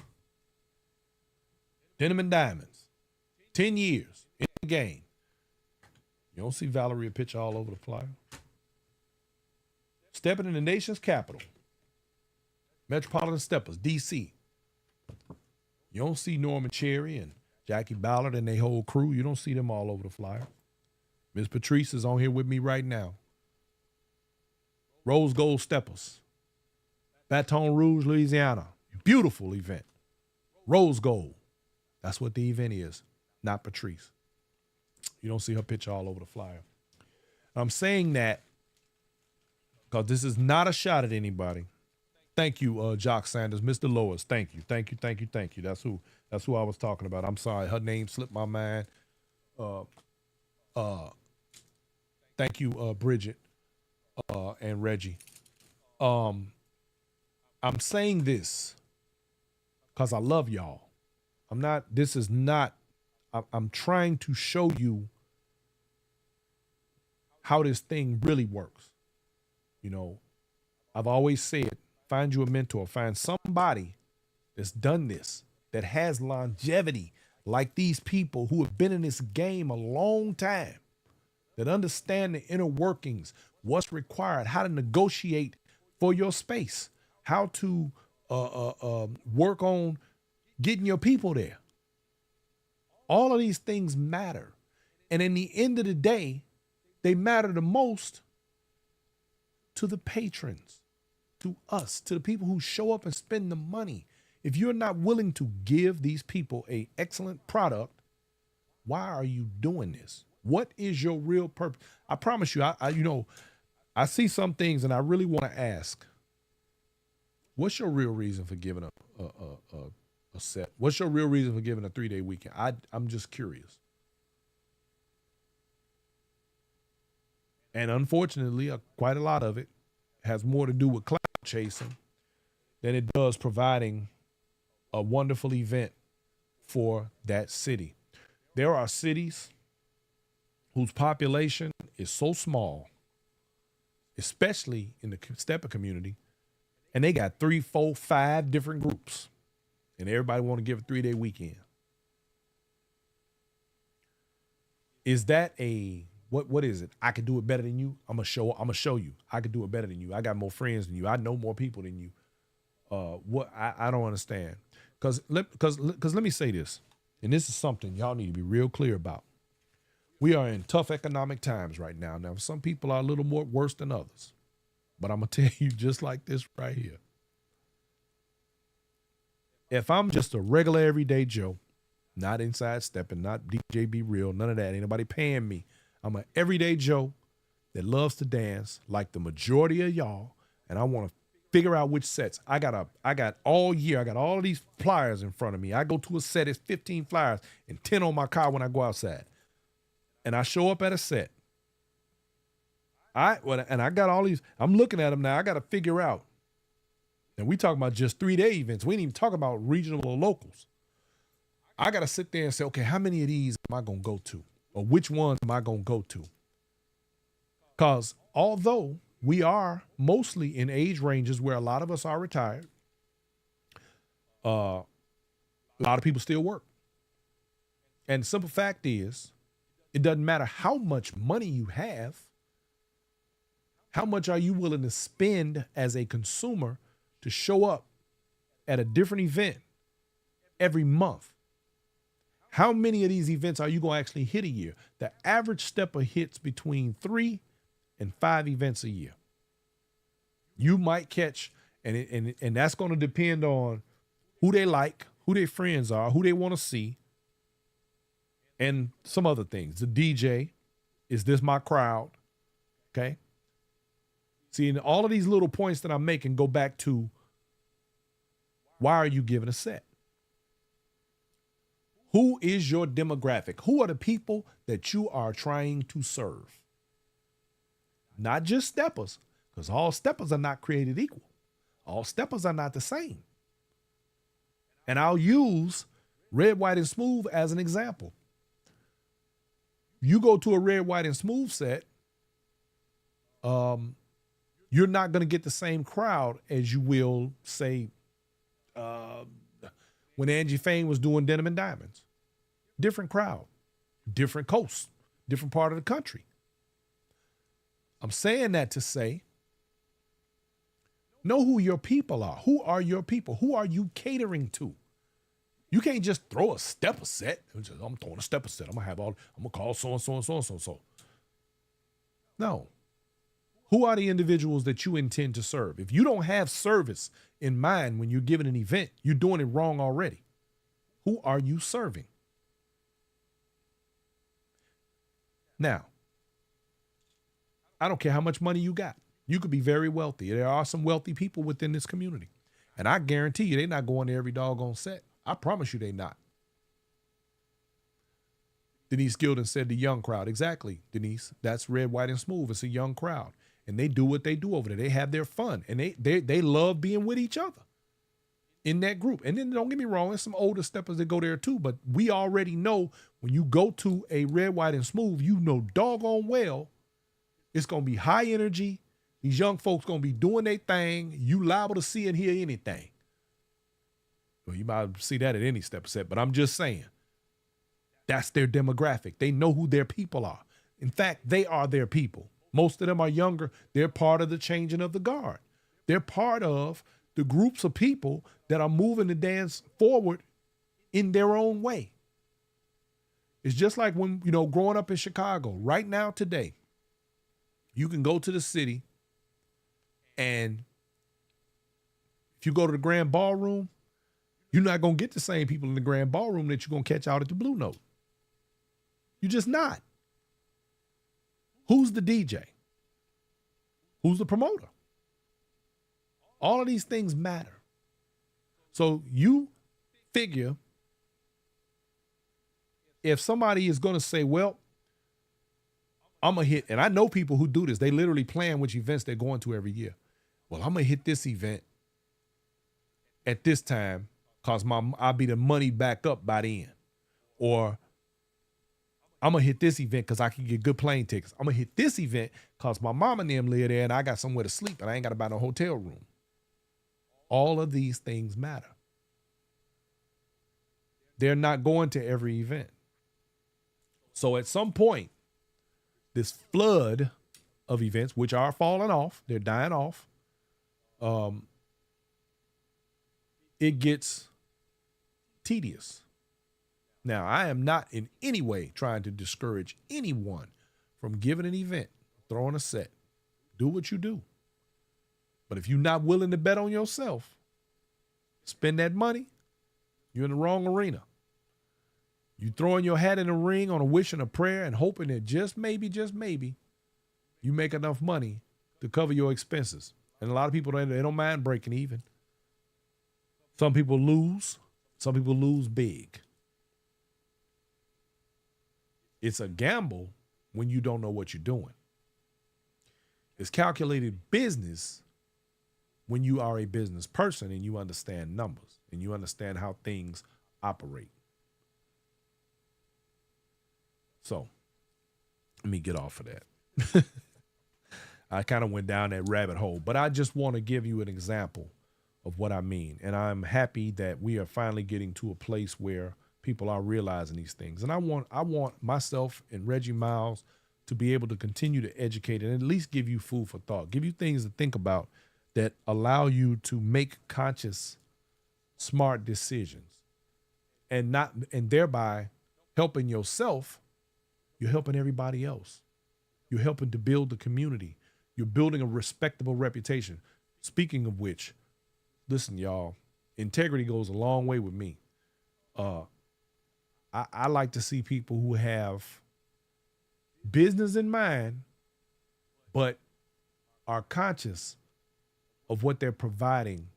Denim and Diamonds. 10 years in the game. You don't see Valeria pitch all over the flyer. Stepping in the nation's capital. Metropolitan Steppers, D.C. You don't see Norman Cherry and Jackie Ballard and their whole crew. You don't see them all over the flyer. Miss Patrice is on here with me right now. Rose Gold Steppers. Baton Rouge, Louisiana. Beautiful event. Rose Gold. That's what the event is, not Patrice. You don't see her picture all over the flyer. I'm saying that because this is not a shot at anybody. Thank you, Jock Sanders. Mr. Lois, thank you. That's who I was talking about. I'm sorry, her name slipped my mind. Thank you, Bridget and Reggie. I'm saying this because I love y'all. I'm trying to show you how this thing really works. You know, I've always said, find you a mentor, find somebody that's done this, that has longevity, like these people who have been in this game a long time, that understand the inner workings, what's required, how to negotiate for your space, how to work on getting your people there. All of these things matter. And in the end of the day, they matter the most to the patrons, to us, to the people who show up and spend the money. If you're not willing to give these people a excellent product, why are you doing this? What is your real purpose? I promise you, I see some things and I really want to ask, what's your real reason for giving a set? What's your real reason for giving a 3-day weekend? I'm just curious. And unfortunately, quite a lot of it has more to do with cloud chasing than it does providing a wonderful event for that city. There are cities whose population is so small, especially in the stepper community, and they got 3, 4, 5 different groups, and everybody want to give a 3-day weekend. Is that what is it? I can do it better than you. I'm gonna show you. I can do it better than you. I got more friends than you. I know more people than you. What I don't understand. Because let me say this, and this is something y'all need to be real clear about. We are in tough economic times right now. Now, some people are a little more worse than others, but I'm gonna tell you just like this right here. If I'm just a regular everyday Joe, not inside stepping, not DJ Be Real, none of that, ain't nobody paying me. I'm an everyday Joe that loves to dance like the majority of y'all, and I want to figure out which sets. I got all year. I got all of these flyers in front of me. I go to a set, it's 15 flyers and 10 on my car when I go outside. And I show up at a set. And I got all these, I'm looking at them now. I got to figure out. And we talking about just 3-day events. We ain't even talking about regional or locals. I got to sit there and say, okay, how many of these am I going to go to? Or which ones am I going to go to? Because although we are mostly in age ranges where a lot of us are retired, a lot of people still work. And the simple fact is, it doesn't matter how much money you have, how much are you willing to spend as a consumer to show up at a different event every month? How many of these events are you going to actually hit a year? The average stepper hits between 3 and 5 events a year. You might catch, and that's going to depend on who they like, who their friends are, who they want to see, and some other things. The DJ, is this my crowd? Okay. See, and all of these little points that I'm making go back to, why are you giving a set? Who is your demographic? Who are the people that you are trying to serve? Not just steppers, because all steppers are not created equal. All steppers are not the same. And I'll use Red, White, and Smooth as an example. You go to a Red, White, and Smooth set, you're not going to get the same crowd as you will, say, when Angie Fain was doing Denim and Diamonds. Different crowd, different coast, different part of the country. I'm saying that to say, know who your people are. Who are your people? Who are you catering to? You can't just throw a stepper set. I'm throwing a stepper set. I'm gonna call so and so and so and so and so. No. Who are the individuals that you intend to serve? If you don't have service in mind when you're giving an event, you're doing it wrong already. Who are you serving? Now, I don't care how much money you got. You could be very wealthy. There are some wealthy people within this community. And I guarantee you, they're not going to every doggone set. I promise you they not. Denise Gilden said the young crowd. Exactly, Denise. That's Red, White, and Smooth. It's a young crowd. And they do what they do over there. They have their fun. And they love being with each other in that group. And then don't get me wrong, there's some older steppers that go there too. But we already know when you go to a Red, White, and Smooth, you know doggone well it's going to be high energy. These young folks going to be doing their thing. You liable to see and hear anything. Well, you might see that at any step set, but I'm just saying that's their demographic. They know who their people are. In fact, they are their people. Most of them are younger. They're part of the changing of the guard. They're part of the groups of people that are moving the dance forward in their own way. It's just like when, growing up in Chicago, right now, today, you can go to the city, and if you go to the Grand Ballroom, you're not going to get the same people in the Grand Ballroom that you're going to catch out at the Blue Note. You're just not. Who's the DJ? Who's the promoter? All of these things matter. So you figure if somebody is going to say, well, I'm going to hit, and I know people who do this. They literally plan which events they're going to every year. Well, I'm going to hit this event at this time because I'll be the money back up by then. Or I'm going to hit this event because I can get good plane tickets. I'm going to hit this event because my mom and them live there and I got somewhere to sleep and I ain't got to buy no hotel room. All of these things matter. They're not going to every event. So at some point, this flood of events, which are falling off, they're dying off, it gets tedious. Now, I am not in any way trying to discourage anyone from giving an event, throwing a set. Do what you do. But if you're not willing to bet on yourself, spend that money, you're in the wrong arena. You throwing your hat in the ring on a wish and a prayer and hoping that just maybe, you make enough money to cover your expenses. And a lot of people, they don't mind breaking even. Some people lose. Some people lose big. It's a gamble when you don't know what you're doing. It's calculated business when you are a business person and you understand numbers and you understand how things operate. So let me get off of that. I kind of went down that rabbit hole, but I just want to give you an example of what I mean. And I'm happy that we are finally getting to a place where people are realizing these things. And I want myself and Reggie Miles to be able to continue to educate and at least give you food for thought, give you things to think about that allow you to make conscious, smart decisions and thereby helping yourself. You're helping everybody else. You're helping to build the community. You're building a respectable reputation. Speaking of which, listen, y'all, integrity goes a long way with me. I like to see people who have business in mind, but are conscious of what they're providing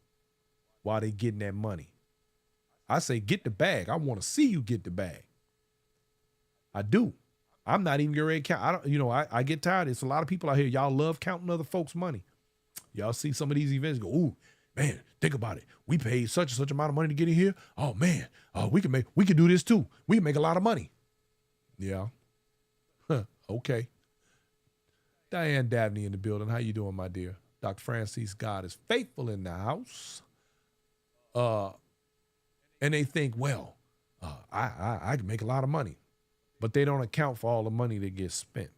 while they're getting that money. I say, get the bag. I want to see you get the bag. I do. I'm not even getting ready to count. I get tired. It's a lot of people out here. Y'all love counting other folks' money. Y'all see some of these events go, ooh, man, think about it. We paid such and such amount of money to get in here. Oh man, we can do this too. We can make a lot of money. Yeah. Okay. Diane Dabney in the building. How you doing, my dear? Dr. Francis, God is faithful in the house. And they think, well, I can make a lot of money. But they don't account for all the money that gets spent.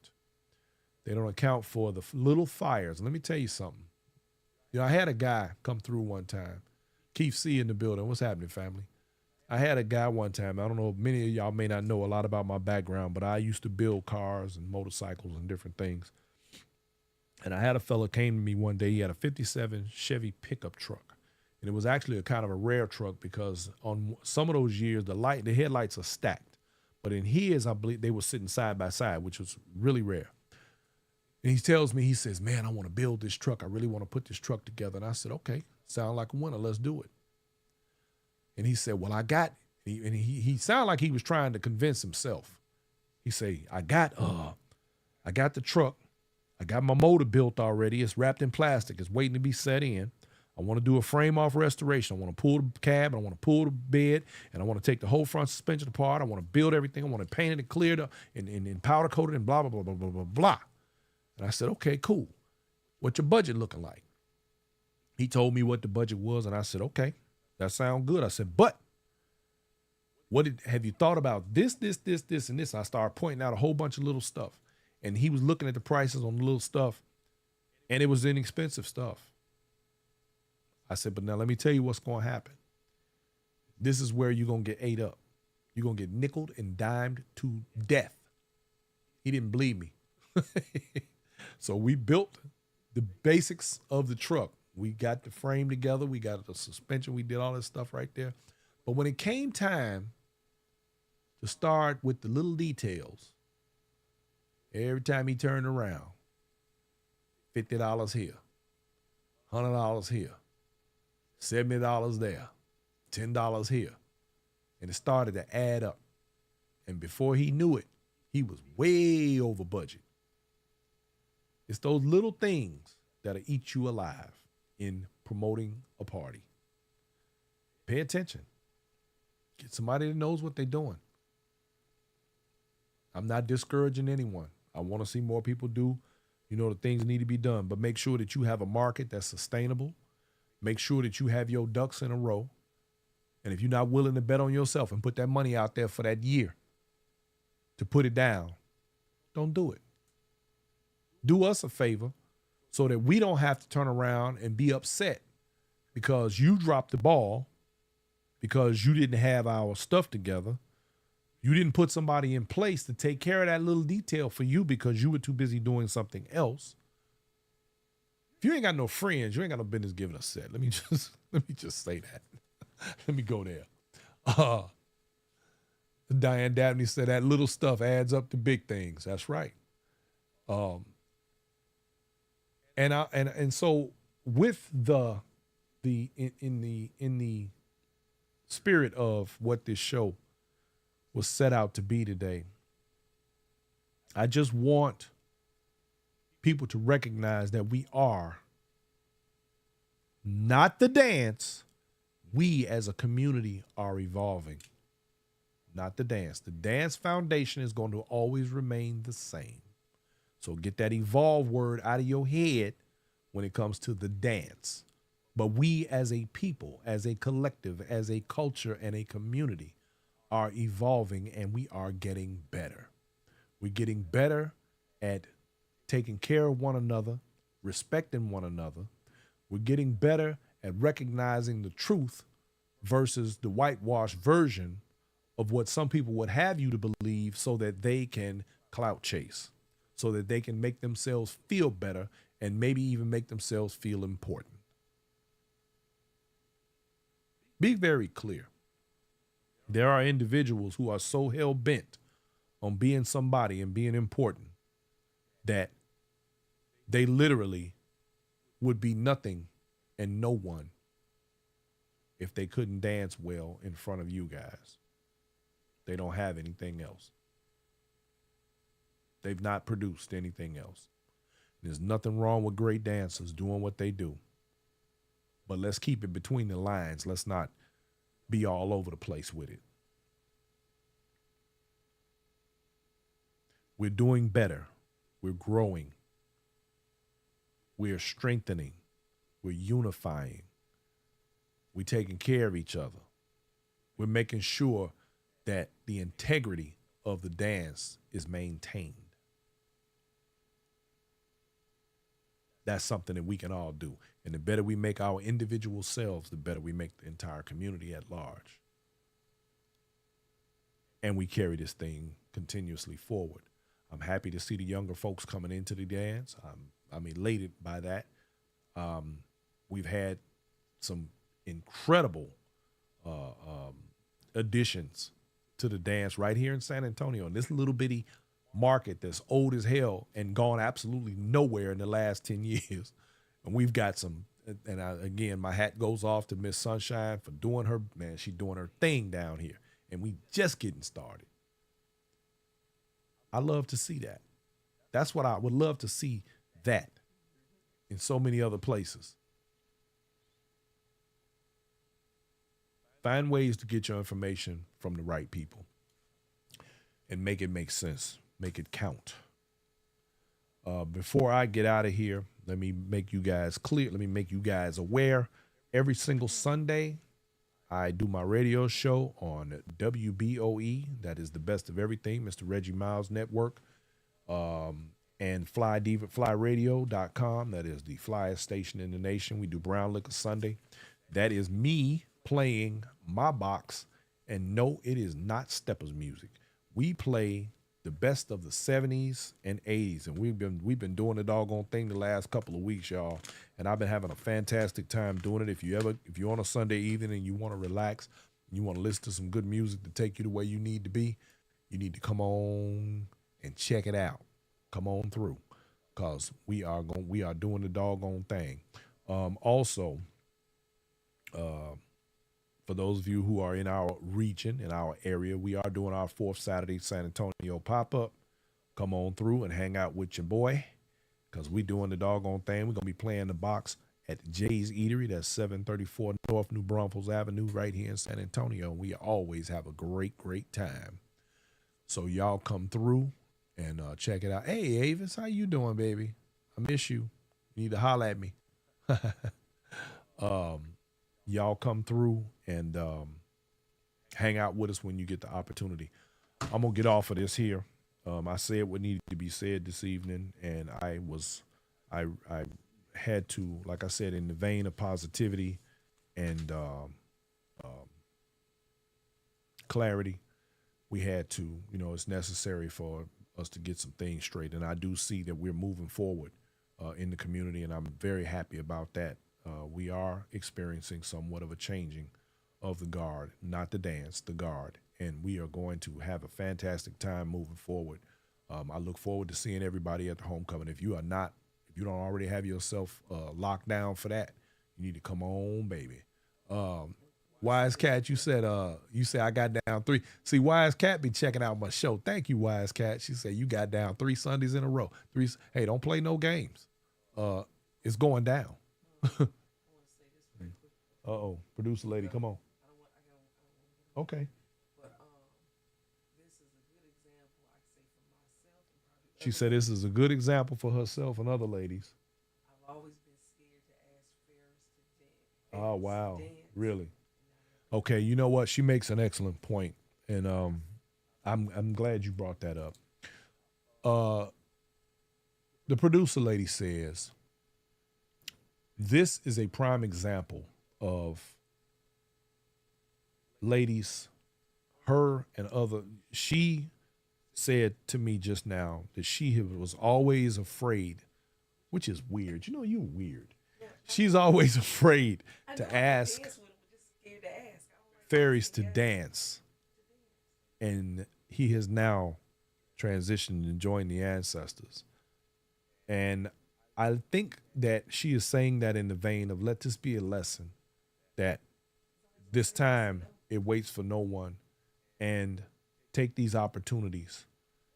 They don't account for the little fires. Let me tell you something. I had a guy come through one time. Keith C. in the building. What's happening, family? I had a guy one time. I don't know, many of y'all may not know a lot about my background, but I used to build cars and motorcycles and different things. And I had a fella came to me one day. He had a 57 Chevy pickup truck. And it was actually a kind of a rare truck because on some of those years, the headlights are stacked. But in his, I believe they were sitting side by side, which was really rare. And he tells me, he says, man, I want to build this truck. I really want to put this truck together. And I said, okay, sound like a winner. Let's do it. And he said, well, I got, and he sounded like he was trying to convince himself. He said, I got the truck. I got my motor built already. It's wrapped in plastic. It's waiting to be set in. I want to do a frame off restoration. I want to pull the cab. I want to pull the bed. And I want to take the whole front suspension apart. I want to build everything. I want to paint it and clear it up and powder coat it and blah, blah, blah, blah, blah, blah, blah. And I said, okay, cool. What's your budget looking like? He told me what the budget was. And I said, okay, that sounds good. I said, but have you thought about this, and this? And I started pointing out a whole bunch of little stuff. And he was looking at the prices on the little stuff. And it was inexpensive stuff. I said, but now let me tell you what's going to happen. This is where you're going to get ate up. You're going to get nickeled and dimed to death. He didn't believe me. So we built the basics of the truck. We got the frame together. We got the suspension. We did all this stuff right there. But when it came time to start with the little details, every time he turned around, $50 here, $100 here, $70 there, $10 here. And it started to add up. And before he knew it, he was way over budget. It's those little things that'll eat you alive in promoting a party. Pay attention. Get somebody that knows what they're doing. I'm not discouraging anyone. I want to see more people do, the things that need to be done. But make sure that you have a market that's sustainable. Make sure that you have your ducks in a row. And if you're not willing to bet on yourself and put that money out there for that year to put it down, don't do it. Do us a favor so that we don't have to turn around and be upset because you dropped the ball, because you didn't have our stuff together. You didn't put somebody in place to take care of that little detail for you because you were too busy doing something else. If you ain't got no friends, you ain't got no business giving a set. Let me just say that. Let me go there. Diane Dabney said that little stuff adds up to big things. That's right. And so with in the spirit of what this show was set out to be today, I just want people to recognize that we are not the dance. We as a community are evolving, not the dance. The dance foundation is going to always remain the same. So get that evolve word out of your head when it comes to the dance. But we as a people, as a collective, as a culture and a community are evolving, and we are getting better. We're getting better at taking care of one another, respecting one another. We're getting better at recognizing the truth versus the whitewashed version of what some people would have you to believe so that they can clout chase, so that they can make themselves feel better and maybe even make themselves feel important. Be very clear. There are individuals who are so hell-bent on being somebody and being important that they literally would be nothing and no one if they couldn't dance well in front of you guys. They don't have anything else. They've not produced anything else. There's nothing wrong with great dancers doing what they do. But let's keep it between the lines. Let's not be all over the place with it. We're doing better. We're growing. We're strengthening. We're unifying. We're taking care of each other. We're making sure that the integrity of the dance is maintained. That's something that we can all do. And the better we make our individual selves, the better we make the entire community at large. And we carry this thing continuously forward. I'm happy to see the younger folks coming into the dance. I'm elated by that. We've had some incredible additions to the dance right here in San Antonio, in this little bitty market that's old as hell and gone absolutely nowhere in the last 10 years. And we've got some, and again, my hat goes off to Miss Sunshine for doing her, man, she's doing her thing down here. And we just getting started. I love to see that. That's what I would love to see, that in so many other places. Find ways to get your information from the right people and make it make sense. Make it count. Before I get out of here, let me make you guys clear. Let me make you guys aware. Every single Sunday, I do my radio show on WBOE. That is the best of everything, Mr. Reggie Miles Network. and flyradio.com. That is the flyest station in the nation. We do Brown Liquor Sunday. That is me playing my box. And no, it is not Steppers music. We play the best of the 70s and 80s. And we've been doing the doggone thing the last couple of weeks, y'all. And I've been having a fantastic time doing it. If you're on a Sunday evening and you want to relax, you want to listen to some good music to take you the way you need to be, you need to come on and check it out. Come on through, cause we are doing the doggone thing. Also, for those of you who are in our region, in our area, we are doing our fourth Saturday San Antonio pop up. Come on through and hang out with your boy, cause we doing the doggone thing. We're gonna be playing the box at Jay's Eatery. That's 734 North New Braunfels Avenue, right here in San Antonio. We always have a great time. So y'all come through and check it out. Hey, Avis, how you doing, baby? I miss you. You need to holler at me. Y'all come through and hang out with us when you get the opportunity. I'm gonna get off of this here. I said what needed to be said this evening, and I had to, like I said, in the vein of positivity and clarity, we had to, it's necessary for us to get some things straight. And I do see that we're moving forward in the community, and I'm very happy about that. We are experiencing somewhat of a changing of the guard, not the dance, the guard. And we are going to have a fantastic time moving forward. I look forward to seeing everybody at the homecoming. If you don't already have yourself locked down for that, you need to come on, baby. Wise Cat, you said I got down 3. See, Wise Cat be checking out my show. Thank you, Wise Cat. She said you got down 3 Sundays in a row. Hey, don't play no games. It's going down. Uh-oh, producer lady, come on. Okay. She said this is a good example for herself and other ladies. I've always been scared to ask Ferris to dance. Oh, wow. Really? Okay, you know what? She makes an excellent point, and I'm glad you brought that up. The producer lady says this is a prime example of ladies, her and other. She said to me just now that she was always afraid, which is weird. You're weird. She's always afraid to ask Ferris to dance. And he has now transitioned and joined the ancestors. And I think that she is saying that in the vein of, let this be a lesson that this time it waits for no one, and take these opportunities,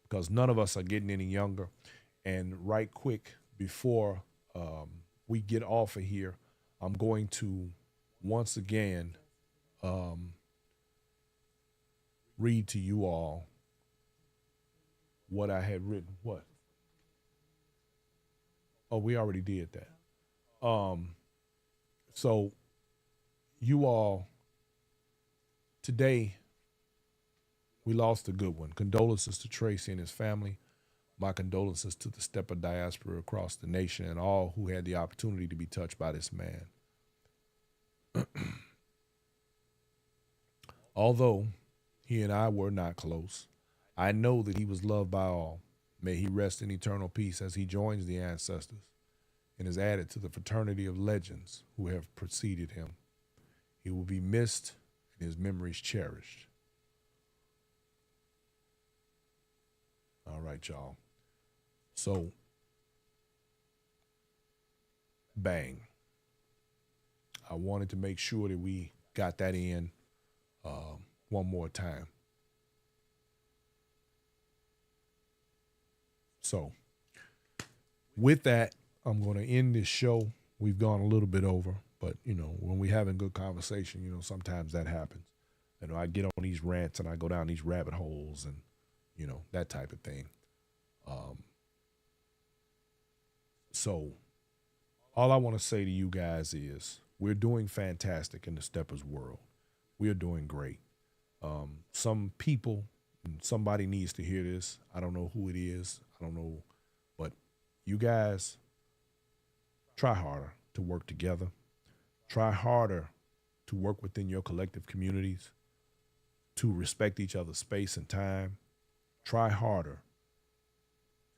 because none of us are getting any younger. And right quick before we get off of here, I'm going to once again read to you all what I had written. What? Oh, we already did that. So you all, today we lost a good one. Condolences to Tracy and his family. My condolences to the Stepper diaspora across the nation and all who had the opportunity to be touched by this man. Although he and I were not close, I know that he was loved by all. May he rest in eternal peace as he joins the ancestors and is added to the fraternity of legends who have preceded him. He will be missed and his memories cherished. All right, y'all. So, bang. I wanted to make sure that we got that in one more time. So, with that, I'm going to end this show. We've gone a little bit over, but, when we're having good conversation, sometimes that happens. I get on these rants and I go down these rabbit holes and, that type of thing. So all I want to say to you guys is we're doing fantastic in the Steppers world. We are doing great. Some people, somebody needs to hear this. I don't know who it is. I don't know, but You guys try harder to work together. Try harder to work within your collective communities, to respect each other's space and time. Try harder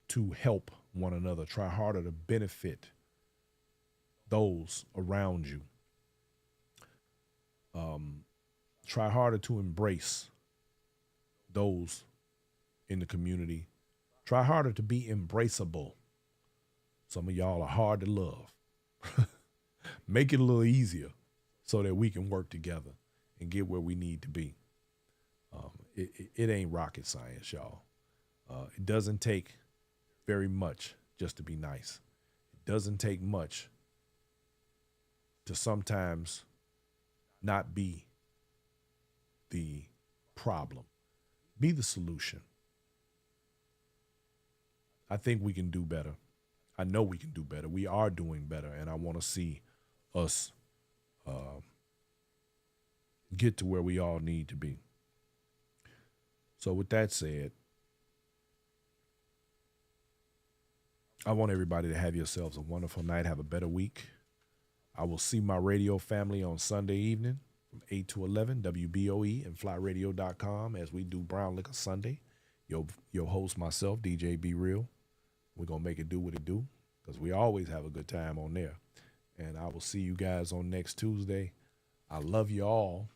to help one another. Try harder to benefit those around you. Um, Try harder to embrace those in the community. Try harder to be embraceable. Some of y'all are hard to love. Make it a little easier so that we can work together and get where we need to be. It ain't rocket science, y'all. It doesn't take very much just to be nice. It doesn't take much to sometimes not be the problem. Be the solution. I think we can do better. I know we can do better. We are doing better, and I want to see us get to where we all need to be. So with that said, I want everybody to have yourselves a wonderful night. Have a better week. I will see my radio family on Sunday evening from 8 to 11, WBOE and flyradio.com as we do Brown Liquor Sunday. Your host, myself, DJ Be Real. We're going to make it do what it do because we always have a good time on there. And I will see you guys on next Tuesday. I love you all.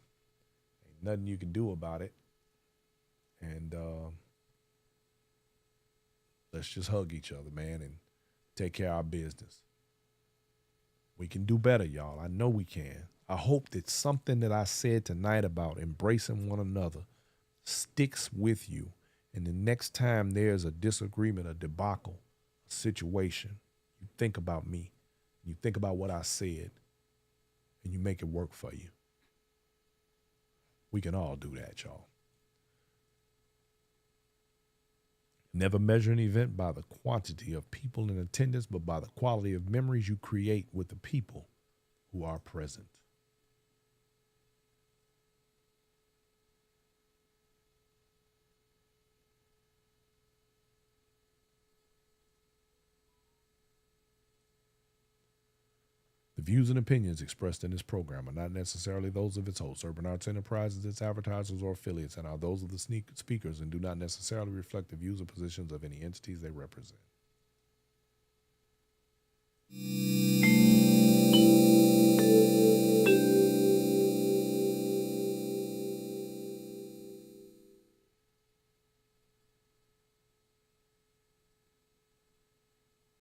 Ain't nothing you can do about it. And let's just hug each other, man, and take care of our business. We can do better, y'all. I know we can. I hope that something that I said tonight about embracing one another sticks with you. And the next time there's a disagreement, a debacle, a situation, you think about me. You think about what I said, and you make it work for you. We can all do that, y'all. Never measure an event by the quantity of people in attendance, but by the quality of memories you create with the people who are present. The views and opinions expressed in this program are not necessarily those of its hosts, Urban Arts Enterprises, its advertisers, or affiliates, and are those of the speakers and do not necessarily reflect the views or positions of any entities they represent.